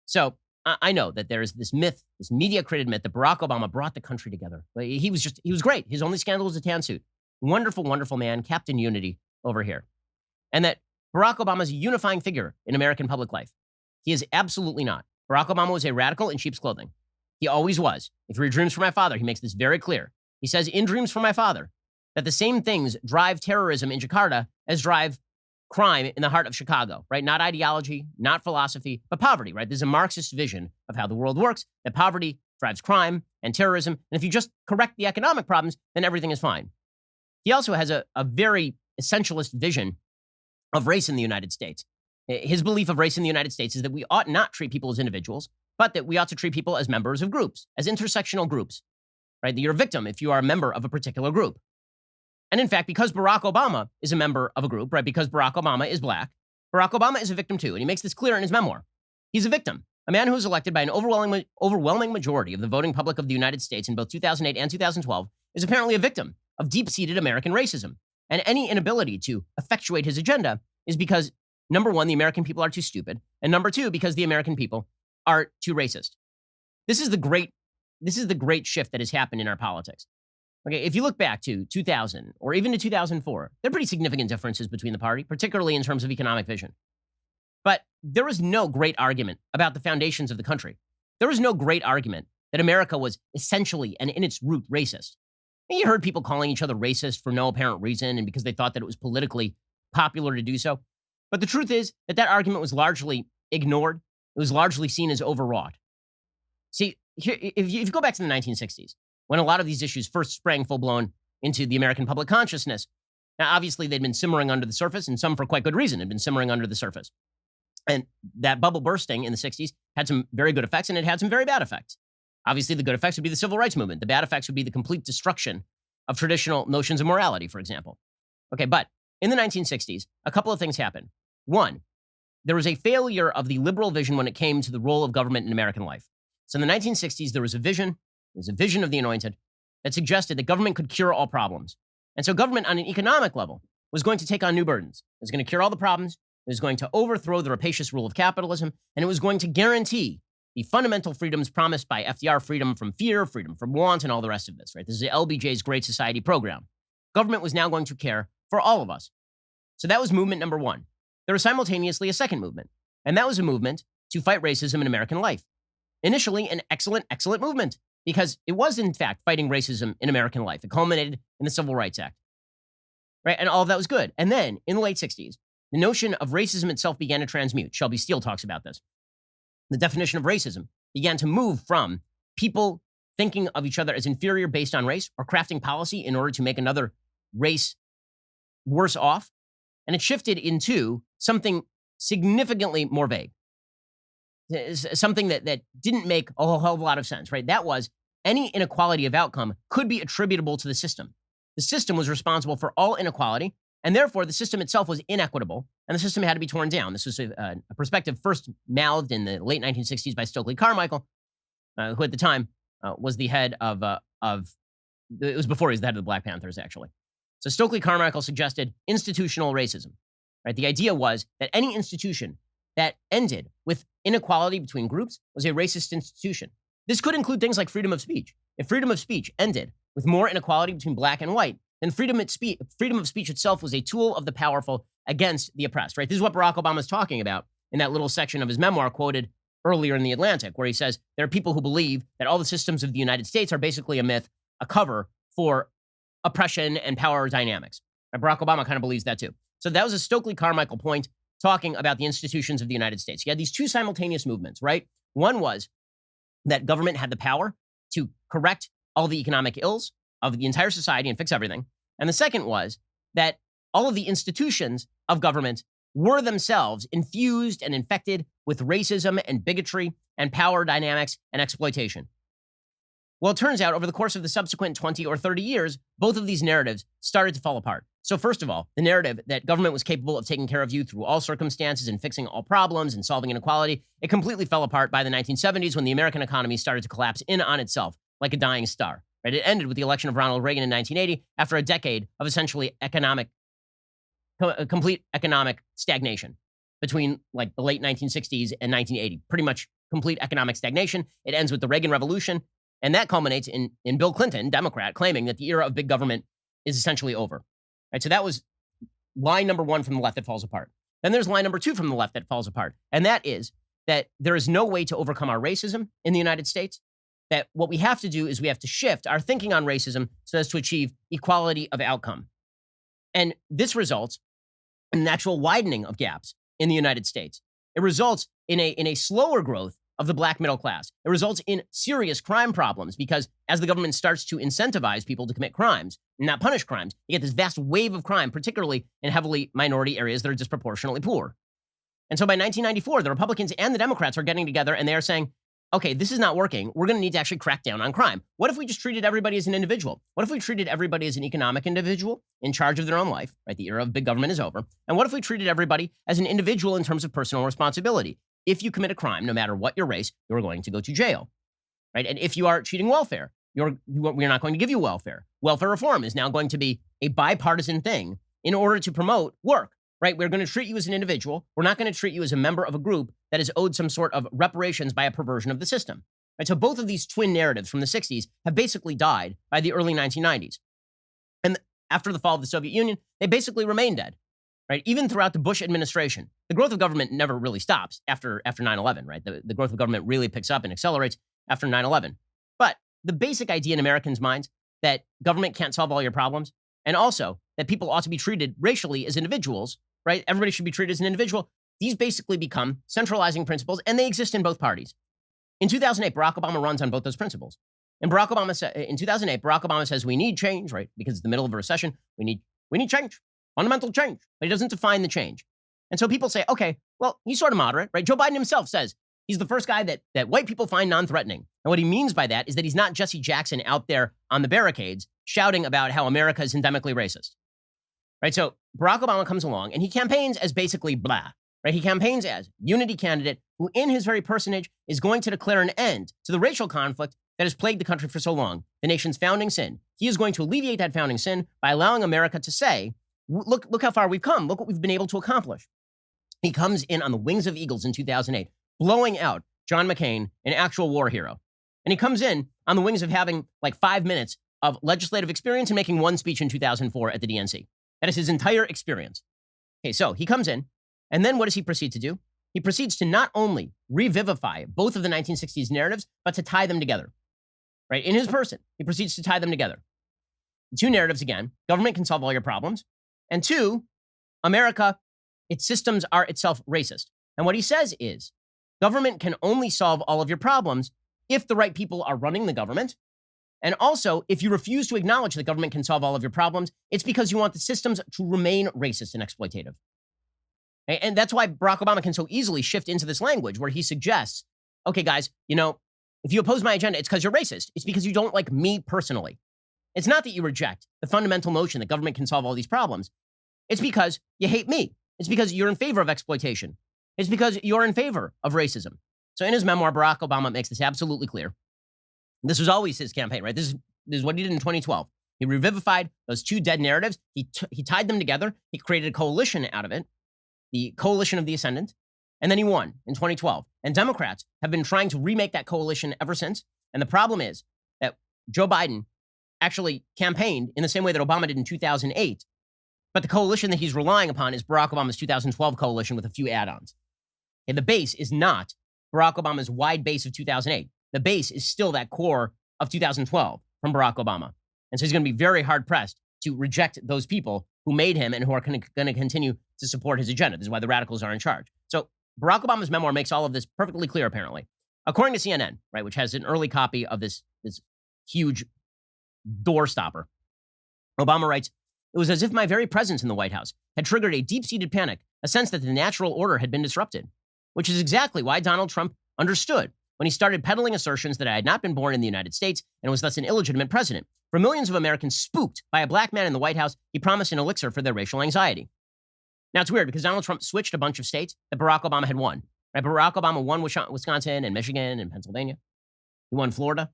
So I know that there is this myth, this media-created myth that Barack Obama brought the country together. He was great. His only scandal was a tan suit. Wonderful, wonderful man, Captain Unity over here. And that Barack Obama is a unifying figure in American public life. He is absolutely not. Barack Obama was a radical in sheep's clothing. He always was. If you read Dreams from My Father, he makes this very clear. He says, in Dreams from My Father, that the same things drive terrorism in Jakarta as drive crime in the heart of Chicago, right? Not ideology, not philosophy, but poverty, right? There's a Marxist vision of how the world works, that poverty drives crime and terrorism. And if you just correct the economic problems, then everything is fine. He also has a very essentialist vision of race in the United States. His belief of race in the United States is that we ought not treat people as individuals, but that we ought to treat people as members of groups, as intersectional groups, right? That you're a victim if you are a member of a particular group. And in fact, because Barack Obama is a member of a group, right? Because Barack Obama is black, Barack Obama is a victim too. And he makes this clear in his memoir. He's a victim, a man who was elected by an overwhelming majority of the voting public of the United States in both 2008 and 2012 is apparently a victim of deep-seated American racism. And any inability to effectuate his agenda is because, number one, the American people are too stupid, and number two, because the American people are too racist. This is the great shift that has happened in our politics. Okay, if you look back to 2000 or even to 2004, there are pretty significant differences between the party, particularly in terms of economic vision. But there was no great argument about the foundations of the country. There was no great argument that America was essentially and in its root racist. And you heard people calling each other racist for no apparent reason and because they thought that it was politically popular to do so. But the truth is that that argument was largely ignored. It was largely seen as overwrought. See, here, if you go back to the 1960s, when a lot of these issues first sprang full-blown into the American public consciousness, now obviously they'd been simmering under the surface, and some for quite good reason had been simmering under the surface. And that bubble bursting in the 60s had some very good effects, and it had some very bad effects. Obviously, the good effects would be the civil rights movement. The bad effects would be the complete destruction of traditional notions of morality, for example. Okay, but in the 1960s, a couple of things happened. One, there was a failure of the liberal vision when it came to the role of government in American life. So in the 1960s, there was a vision of the anointed that suggested that government could cure all problems. And so government on an economic level was going to take on new burdens. It was going to cure all the problems. It was going to overthrow the rapacious rule of capitalism. And it was going to guarantee the fundamental freedoms promised by FDR, freedom from fear, freedom from want, and all the rest of this, right? This is LBJ's Great Society program. Government was now going to care for all of us. So that was movement number one. There was simultaneously a second movement, and that was a movement to fight racism in American life. Initially, an excellent movement, because it was, in fact, fighting racism in American life. It culminated in the Civil Rights Act, right? And all of that was good. And then, in the late 60s, the notion of racism itself began to transmute. Shelby Steele talks about this. The definition of racism began to move from people thinking of each other as inferior based on race or crafting policy in order to make another race worse off. And it shifted into something significantly more vague. Something that didn't make a whole hell of a lot of sense, right? That was any inequality of outcome could be attributable to the system. The system was responsible for all inequality, and therefore the system itself was inequitable, and the system had to be torn down. This was a perspective first mouthed in the late 1960s by Stokely Carmichael, who at the time was the head of it was before he was the head of the Black Panthers, actually. So Stokely Carmichael suggested institutional racism, right? The idea was that any institution that ended with inequality between groups was a racist institution. This could include things like freedom of speech. If freedom of speech ended with more inequality between black and white, then freedom of speech itself was a tool of the powerful against the oppressed, right? This is what Barack Obama is talking about in that little section of his memoir quoted earlier in The Atlantic, where he says there are people who believe that all the systems of the United States are basically a myth, a cover for oppression and power dynamics. And Barack Obama kind of believes that too. So that was a Stokely Carmichael point talking about the institutions of the United States. You had these two simultaneous movements, right? One was that government had the power to correct all the economic ills of the entire society and fix everything. And the second was that all of the institutions of government were themselves infused and infected with racism and bigotry and power dynamics and exploitation. Well, it turns out over the course of the subsequent 20 or 30 years, both of these narratives started to fall apart. So first of all, the narrative that government was capable of taking care of you through all circumstances and fixing all problems and solving inequality, it completely fell apart by the 1970s when the American economy started to collapse in on itself like a dying star. Right? It ended with the election of Ronald Reagan in 1980 after a decade of essentially complete economic stagnation between like the late 1960s and 1980. Pretty much complete economic stagnation. It ends with the Reagan Revolution. And that culminates in Bill Clinton, Democrat, claiming that the era of big government is essentially over. Right? So that was line number one from the left that falls apart. Then there's line number two from the left that falls apart. And that is that there is no way to overcome our racism in the United States. that what we have to do is we have to shift our thinking on racism so as to achieve equality of outcome. And this results in an actual widening of gaps in the United States. It results in a slower growth of the black middle class. It results in serious crime problems because as the government starts to incentivize people to commit crimes and not punish crimes, you get this vast wave of crime, particularly in heavily minority areas that are disproportionately poor. And so by 1994, the Republicans and the Democrats are getting together and they are saying, okay, this is not working. We're going to need to actually crack down on crime. What if we just treated everybody as an individual? What if we treated everybody as an economic individual in charge of their own life, right? The era of big government is over. And what if we treated everybody as an individual in terms of personal responsibility? If you commit a crime, no matter what your race, you're going to go to jail, right? And if you are cheating welfare, we're not going to give you welfare. Welfare reform is now going to be a bipartisan thing in order to promote work, right? We're going to treat you as an individual. We're not going to treat you as a member of a group that is owed some sort of reparations by a perversion of the system. Right? So both of these twin narratives from the 60s have basically died by the early 1990s. And after the fall of the Soviet Union, they basically remained dead, right? Even throughout the Bush administration, the growth of government never really stops after 9/11, right? The growth of government really picks up and accelerates after 9/11. But the basic idea in Americans' minds that government can't solve all your problems, and also that people ought to be treated racially as individuals, right? Everybody should be treated as an individual. These basically become centralizing principles, and they exist in both parties. In 2008, Barack Obama runs on both those principles. And in 2008, Barack Obama says we need change, right? Because it's the middle of a recession. We need change, fundamental change. But he doesn't define the change. And so people say, okay, well, he's sort of moderate, right? Joe Biden himself says he's the first guy that white people find non-threatening. And what he means by that is that he's not Jesse Jackson out there on the barricades shouting about how America is endemically racist, right? So Barack Obama comes along and he campaigns as basically blah, right? He campaigns as unity candidate who in his very personage is going to declare an end to the racial conflict that has plagued the country for so long, the nation's founding sin. He is going to alleviate that founding sin by allowing America to say, look how far we've come. Look what we've been able to accomplish. He comes in on the wings of eagles in 2008, blowing out John McCain, an actual war hero. And he comes in on the wings of having like 5 minutes of legislative experience and making one speech in 2004 at the DNC. That is his entire experience. Okay, so he comes in, and then what does he proceed to do? He proceeds to not only revivify both of the 1960s narratives, but to tie them together, right? In his person, he proceeds to tie them together. Two narratives again: government can solve all your problems, and two, America, its systems are itself racist. And what he says is, government can only solve all of your problems if the right people are running the government. And also, if you refuse to acknowledge that government can solve all of your problems, it's because you want the systems to remain racist and exploitative. And that's why Barack Obama can so easily shift into this language where he suggests, okay, guys, if you oppose my agenda, it's because you're racist. It's because you don't like me personally. It's not that you reject the fundamental notion that government can solve all these problems. It's because you hate me. It's because you're in favor of exploitation. It's because you're in favor of racism. So in his memoir, Barack Obama makes this absolutely clear. This was always his campaign, right? This is what he did in 2012. He revivified those two dead narratives. He tied them together. He created a coalition out of it, the Coalition of the Ascendant, and then he won in 2012. And Democrats have been trying to remake that coalition ever since. And the problem is that Joe Biden actually campaigned in the same way that Obama did in 2008. But the coalition that he's relying upon is Barack Obama's 2012 coalition with a few add-ons. And the base is not Barack Obama's wide base of 2008. The base is still that core of 2012 from Barack Obama. And so he's going to be very hard-pressed to reject those people who made him and who are going to continue to support his agenda. This is why the radicals are in charge. So Barack Obama's memoir makes all of this perfectly clear, apparently. According to CNN, right, which has an early copy of this huge doorstopper, Obama writes, "It was as if my very presence in the White House had triggered a deep-seated panic, a sense that the natural order had been disrupted, which is exactly why Donald Trump understood when he started peddling assertions that I had not been born in the United States and was thus an illegitimate president. For millions of Americans spooked by a black man in the White House, he promised an elixir for their racial anxiety." Now, it's weird because Donald Trump switched a bunch of states that Barack Obama had won. Right? Barack Obama won Wisconsin and Michigan and Pennsylvania. He won Florida.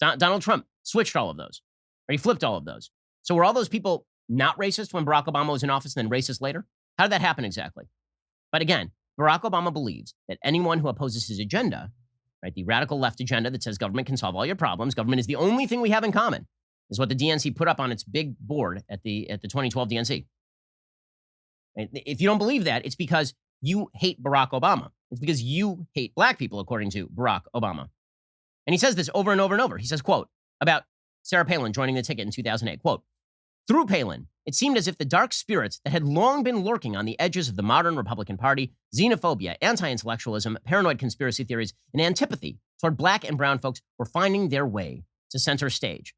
Donald Trump switched all of those, or he flipped all of those. So were all those people not racist when Barack Obama was in office and then racist later? How did that happen exactly? But again, Barack Obama believes that anyone who opposes his agenda, right, the radical left agenda that says government can solve all your problems, government is the only thing we have in common, is what the DNC put up on its big board at the 2012 DNC. And if you don't believe that, it's because you hate Barack Obama. It's because you hate black people, according to Barack Obama. And he says this over and over and over. He says, quote, about Sarah Palin joining the ticket in 2008, quote, through Palin, it seemed as if the dark spirits that had long been lurking on the edges of the modern Republican Party, xenophobia, anti-intellectualism, paranoid conspiracy theories, and antipathy toward black and brown folks were finding their way to center stage.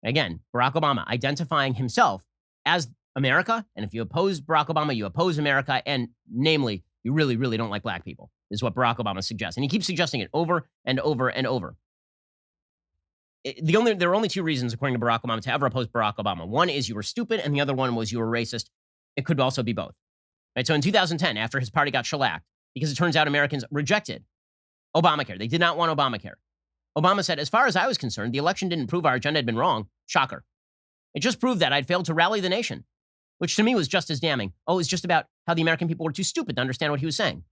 Again, Barack Obama identifying himself as America, and if you oppose Barack Obama, you oppose America, and namely, you really, really don't like black people, is what Barack Obama suggests. And he keeps suggesting it over and over and over. There are only two reasons, according to Barack Obama, to ever oppose Barack Obama. One is you were stupid, and the other one was you were racist. It could also be both. Right? So in 2010, after his party got shellacked, because it turns out Americans rejected Obamacare. They did not want Obamacare. Obama said, as far as I was concerned, the election didn't prove our agenda had been wrong. Shocker. It just proved that I'd failed to rally the nation, which to me was just as damning. Oh, it was just about how the American people were too stupid to understand what he was saying.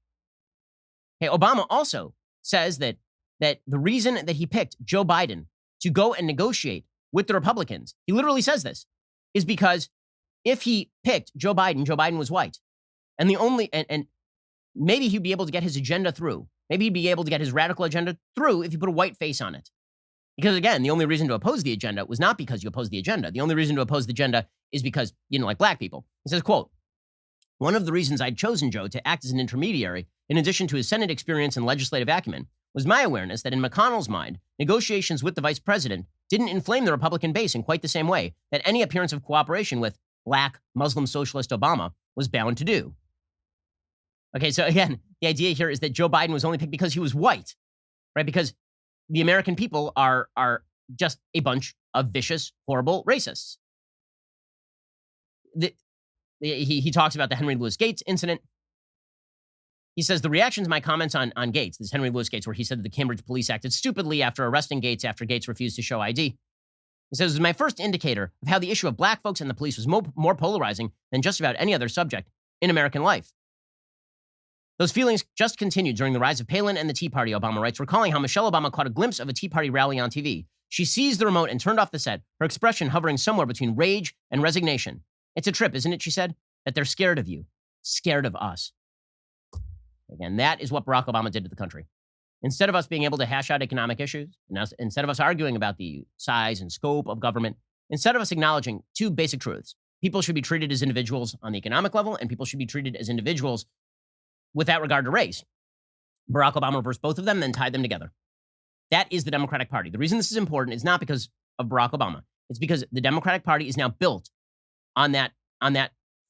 Okay, Obama also says that the reason that he picked Joe Biden to go and negotiate with the Republicans, he literally says this, is because if he picked Joe Biden was white. And and maybe he'd be able to get his agenda through. Maybe he'd be able to get his radical agenda through if you put a white face on it. Because again, the only reason to oppose the agenda was not because you oppose the agenda. The only reason to oppose the agenda is because you didn't like black people. He says, quote, one of the reasons I'd chosen Joe to act as an intermediary, in addition to his Senate experience and legislative acumen, was my awareness that in McConnell's mind, negotiations with the vice president didn't inflame the Republican base in quite the same way that any appearance of cooperation with black Muslim socialist Obama was bound to do. Okay, so again, the idea here is that Joe Biden was only picked because he was white, right? Because the American people are just a bunch of vicious, horrible racists. He talks about the Henry Louis Gates incident. He says the reaction to my comments on Gates, this Henry Louis Gates, where he said that the Cambridge police acted stupidly after arresting Gates after Gates refused to show ID. He says it was my first indicator of how the issue of black folks and the police was more polarizing than just about any other subject in American life. Those feelings just continued during the rise of Palin and the Tea Party, Obama writes, recalling how Michelle Obama caught a glimpse of a Tea Party rally on TV. She seized the remote and turned off the set, her expression hovering somewhere between rage and resignation. It's a trip, isn't it, she said, that they're scared of you, scared of us. Again, that is what Barack Obama did to the country. Instead of us being able to hash out economic issues, instead of us arguing about the size and scope of government, instead of us acknowledging two basic truths, people should be treated as individuals on the economic level, and people should be treated as individuals without regard to race. Barack Obama reversed both of them, then tied them together. That is the Democratic Party. The reason this is important is not because of Barack Obama. It's because the Democratic Party is now built on that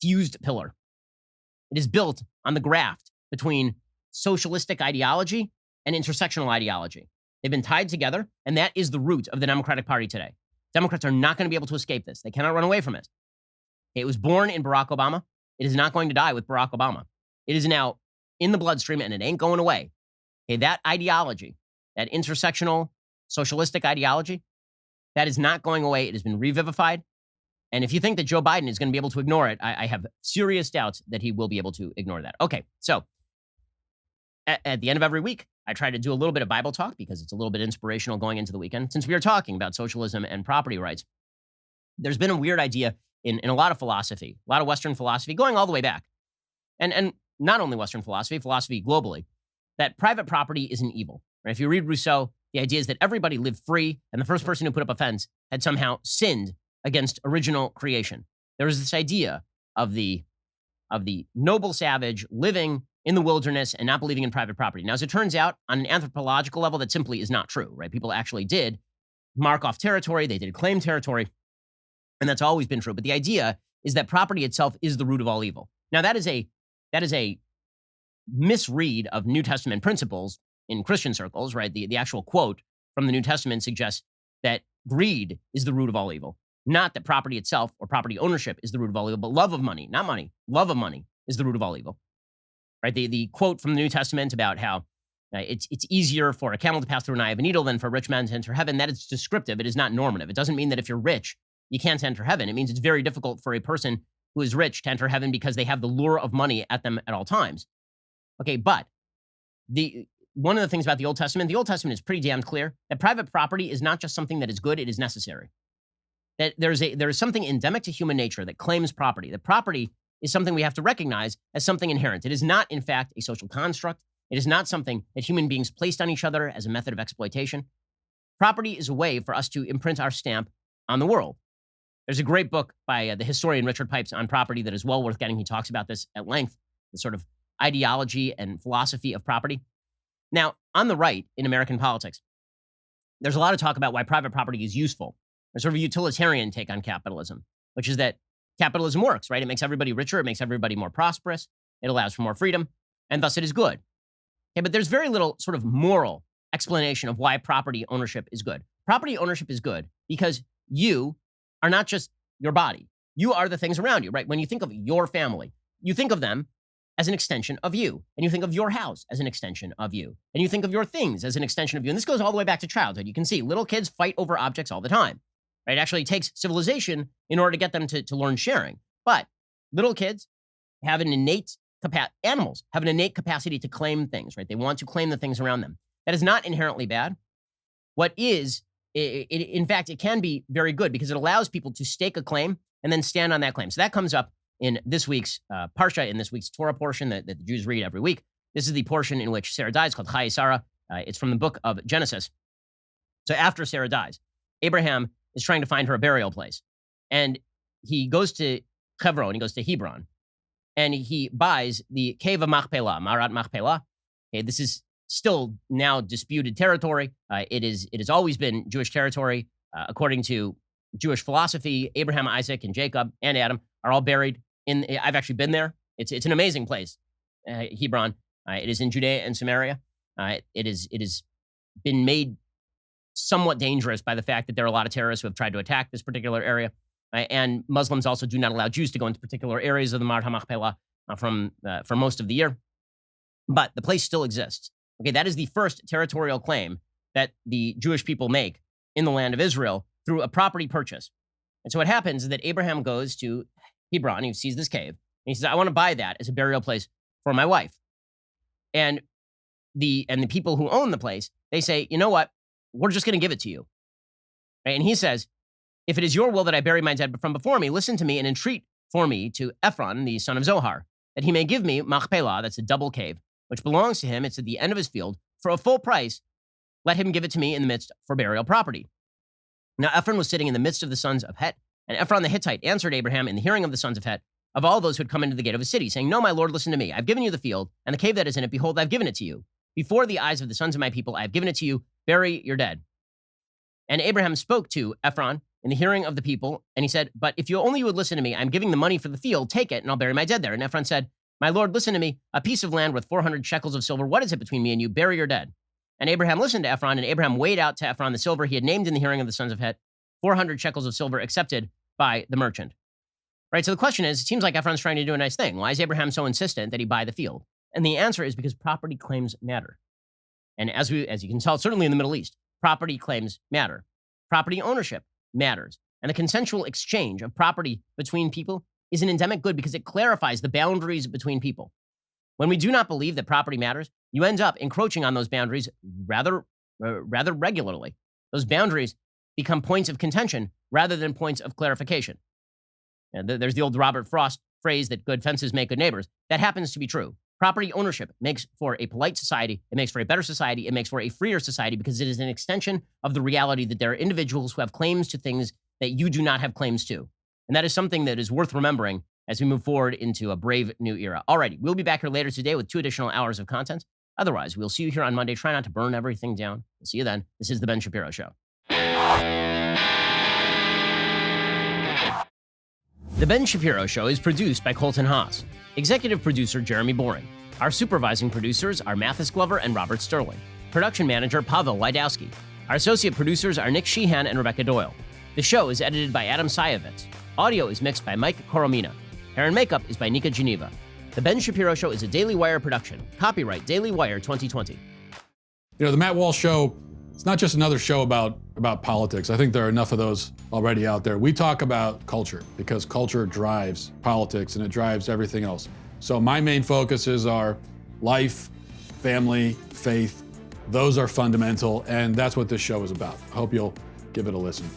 fused pillar. It is built on the graft between socialistic ideology and intersectional ideology. They've been tied together, and that is the root of the Democratic Party today. Democrats are not going to be able to escape this. They cannot run away from it. It was born in Barack Obama. It is not going to die with Barack Obama. It is now in the bloodstream, and it ain't going away. Okay, that ideology, that intersectional socialistic ideology, that is not going away. It has been revivified. And if you think that Joe Biden is going to be able to ignore it, I have serious doubts that he will be able to ignore that. Okay, so at the end of every week, I try to do a little bit of Bible talk because it's a little bit inspirational going into the weekend. Since we are talking about socialism and property rights, there's been a weird idea in a lot of philosophy, a lot of Western philosophy, going all the way back. And not only Western philosophy globally, that private property is an evil. Right? If you read Rousseau, the idea is that everybody lived free, and the first person who put up a fence had somehow sinned against original creation. There was this idea of the noble savage living in the wilderness and not believing in private property. Now, as it turns out, on an anthropological level, that simply is not true, right? People actually did mark off territory, they did claim territory, and that's always been true. But the idea is that property itself is the root of all evil. Now, that is a misread of New Testament principles in Christian circles, right? The actual quote from the New Testament suggests that greed is the root of all evil. Not that property itself or property ownership is the root of all evil, but love of money, not money. Love of money is the root of all evil. Right? The quote from the New Testament about how it's easier for a camel to pass through an eye of a needle than for a rich man to enter heaven, that is descriptive. It is not normative. It doesn't mean that if you're rich, you can't enter heaven. It means it's very difficult for a person who is rich to enter heaven because they have the lure of money at them at all times. Okay, but one of the things about the Old Testament is pretty damn clear that private property is not just something that is good, it is necessary. That there is something endemic to human nature that claims property. That property is something we have to recognize as something inherent. It is not, in fact, a social construct. It is not something that human beings placed on each other as a method of exploitation. property is a way for us to imprint our stamp on the world. There's a great book by the historian Richard Pipes on property that is well worth getting. He talks about this at length, the sort of ideology and philosophy of property. Now, on the right in American politics, there's a lot of talk about why private property is useful. There's sort of a utilitarian take on capitalism, which is that capitalism works, right? It makes everybody richer. It makes everybody more prosperous. It allows for more freedom, and thus it is good. Okay, but there's very little sort of moral explanation of why property ownership is good. Property ownership is good because you are not just your body. You are the things around you, right? When you think of your family, you think of them as an extension of you. And you think of your house as an extension of you. And you think of your things as an extension of you. And this goes all the way back to childhood. You can see little kids fight over objects all the time, right? It actually takes civilization in order to get them to learn sharing. But little kids have an innate animals have an innate capacity to claim things, right? They want to claim the things around them. That is not inherently bad. What is, in fact, it can be very good because it allows people to stake a claim and then stand on that claim. So that comes up in this week's Parsha, in this week's Torah portion that the Jews read every week. This is the portion in which Sarah dies, called Chayei Sarah. It's from the book of Genesis. So after Sarah dies, Abraham is trying to find her a burial place. And he goes to Hebron, he goes to Hebron, and he buys the cave of Machpelah, Marat Machpelah. Okay, this is still now disputed territory. It has always been Jewish territory. According to Jewish philosophy, Abraham, Isaac, and Jacob, and Adam are all buried in. I've actually been there. It's an amazing place, Hebron. It is in Judea and Samaria. It has been made somewhat dangerous by the fact that there are a lot of terrorists who have tried to attack this particular area. And Muslims also do not allow Jews to go into particular areas of the Marat HaMachpelah for most of the year. But the place still exists. Okay, that is the first territorial claim that the Jewish people make in the land of Israel through a property purchase. And so what happens is that Abraham goes to Hebron, he sees this cave, and he says, I want to buy that as a burial place for my wife. And the people who own the place, they say, you know what? We're just going to give it to you. Right? And he says, if it is your will that I bury my dead from before me, listen to me and entreat for me to Ephron, the son of Zohar, that he may give me Machpelah, that's a double cave, which belongs to him. It's at the end of his field. For a full price, let him give it to me in the midst for burial property. Now Ephron was sitting in the midst of the sons of Het, and Ephron the Hittite answered Abraham in the hearing of the sons of Het, of all those who had come into the gate of his city, saying, No, my lord, listen to me. I've given you the field, and the cave that is in it. Behold, I've given it to you. Before the eyes of the sons of my people, I have given it to you. Bury your dead. And Abraham spoke to Ephron in the hearing of the people, and he said, But if you only would listen to me, I'm giving the money for the field. Take it, and I'll bury my dead there. And Ephron said, My lord, listen to me. A piece of land worth 400 shekels of silver. What is it between me and you? Bury your dead. And Abraham listened to Ephron, and Abraham weighed out to Ephron the silver he had named in the hearing of the sons of Het, 400 shekels of silver accepted by the merchant. Right, so the question is, it seems like Ephron's trying to do a nice thing. Why is Abraham so insistent that he buy the field? And the answer is because property claims matter. And as you can tell, certainly in the Middle East, property claims matter. Property ownership matters. And the consensual exchange of property between people is an endemic good because it clarifies the boundaries between people. When we do not believe that property matters, you end up encroaching on those boundaries rather regularly. Those boundaries become points of contention rather than points of clarification. And there's the old Robert Frost phrase that good fences make good neighbors. That happens to be true. Property ownership makes for a polite society. It makes for a better society. It makes for a freer society because it is an extension of the reality that there are individuals who have claims to things that you do not have claims to. And that is something that is worth remembering as we move forward into a brave new era. Alrighty, we'll be back here later today with 2 additional hours of content. Otherwise, we'll see you here on Monday. Try not to burn everything down. We'll see you then. This is the Ben Shapiro Show. The Ben Shapiro Show is produced by Colton Haas. Executive producer Jeremy Boring. Our supervising producers are Mathis Glover and Robert Sterling. Production manager Pavel Wydowski. Our associate producers are Nick Sheehan and Rebecca Doyle. The show is edited by Adam Sayevitz. Audio is mixed by Mike Coromina. Hair and makeup is by Nika Geneva. The Ben Shapiro Show is a Daily Wire production. Copyright Daily Wire 2020. You know, the Matt Walsh Show, it's not just another show about politics. I think there are enough of those already out there. We talk about culture because culture drives politics and it drives everything else. So my main focuses are life, family, faith. Those are fundamental, and that's what this show is about. I hope you'll give it a listen.